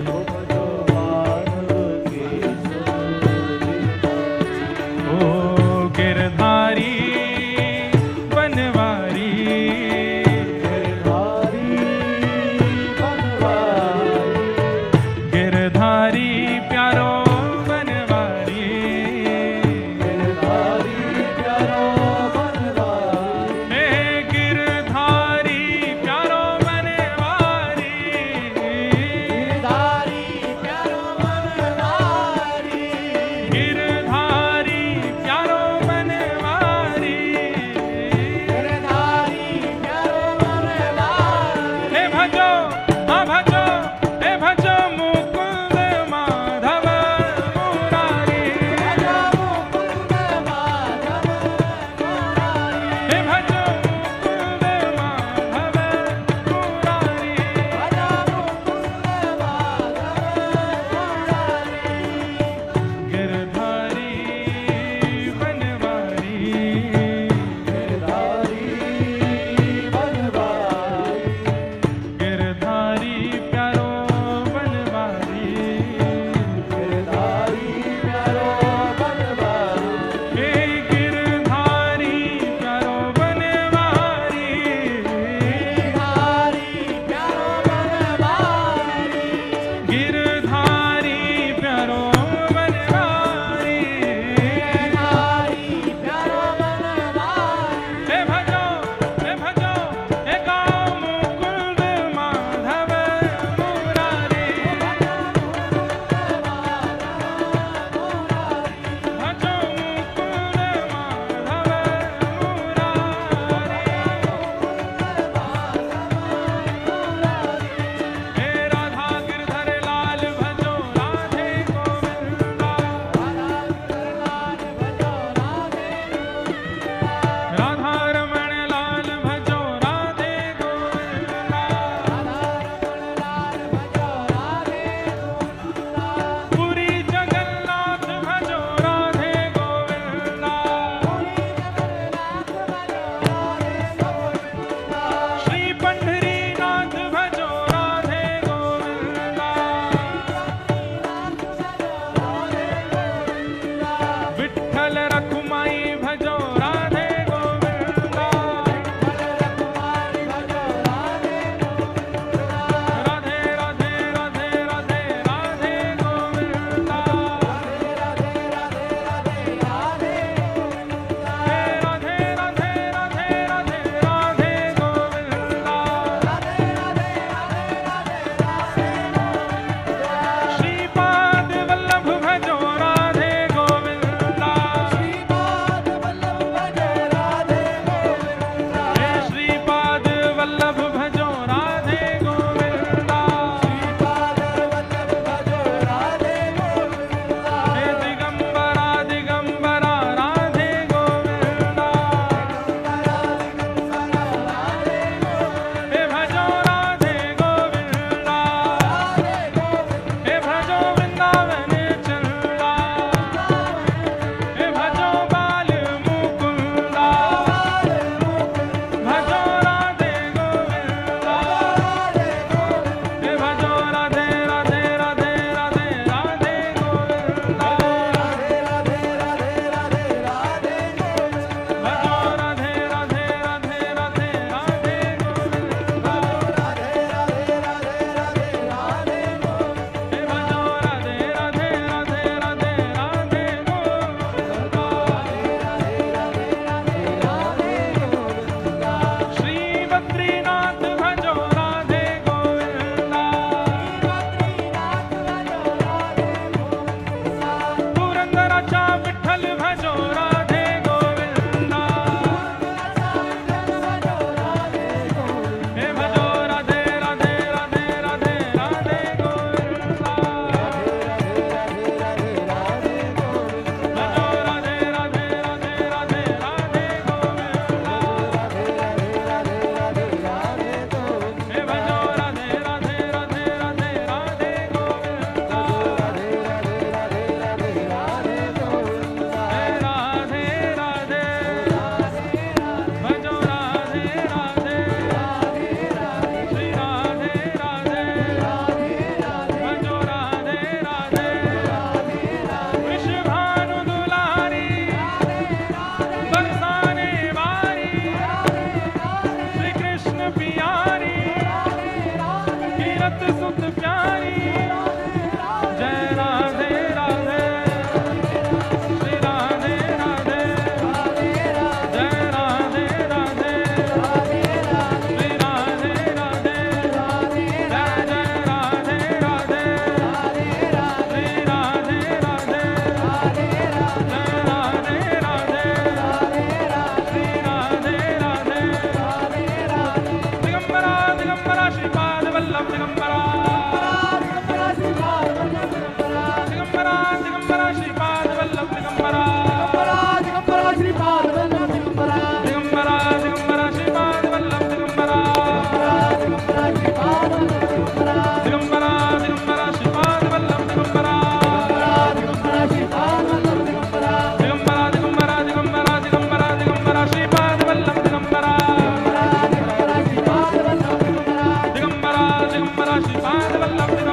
श्रीपाद वल्लभ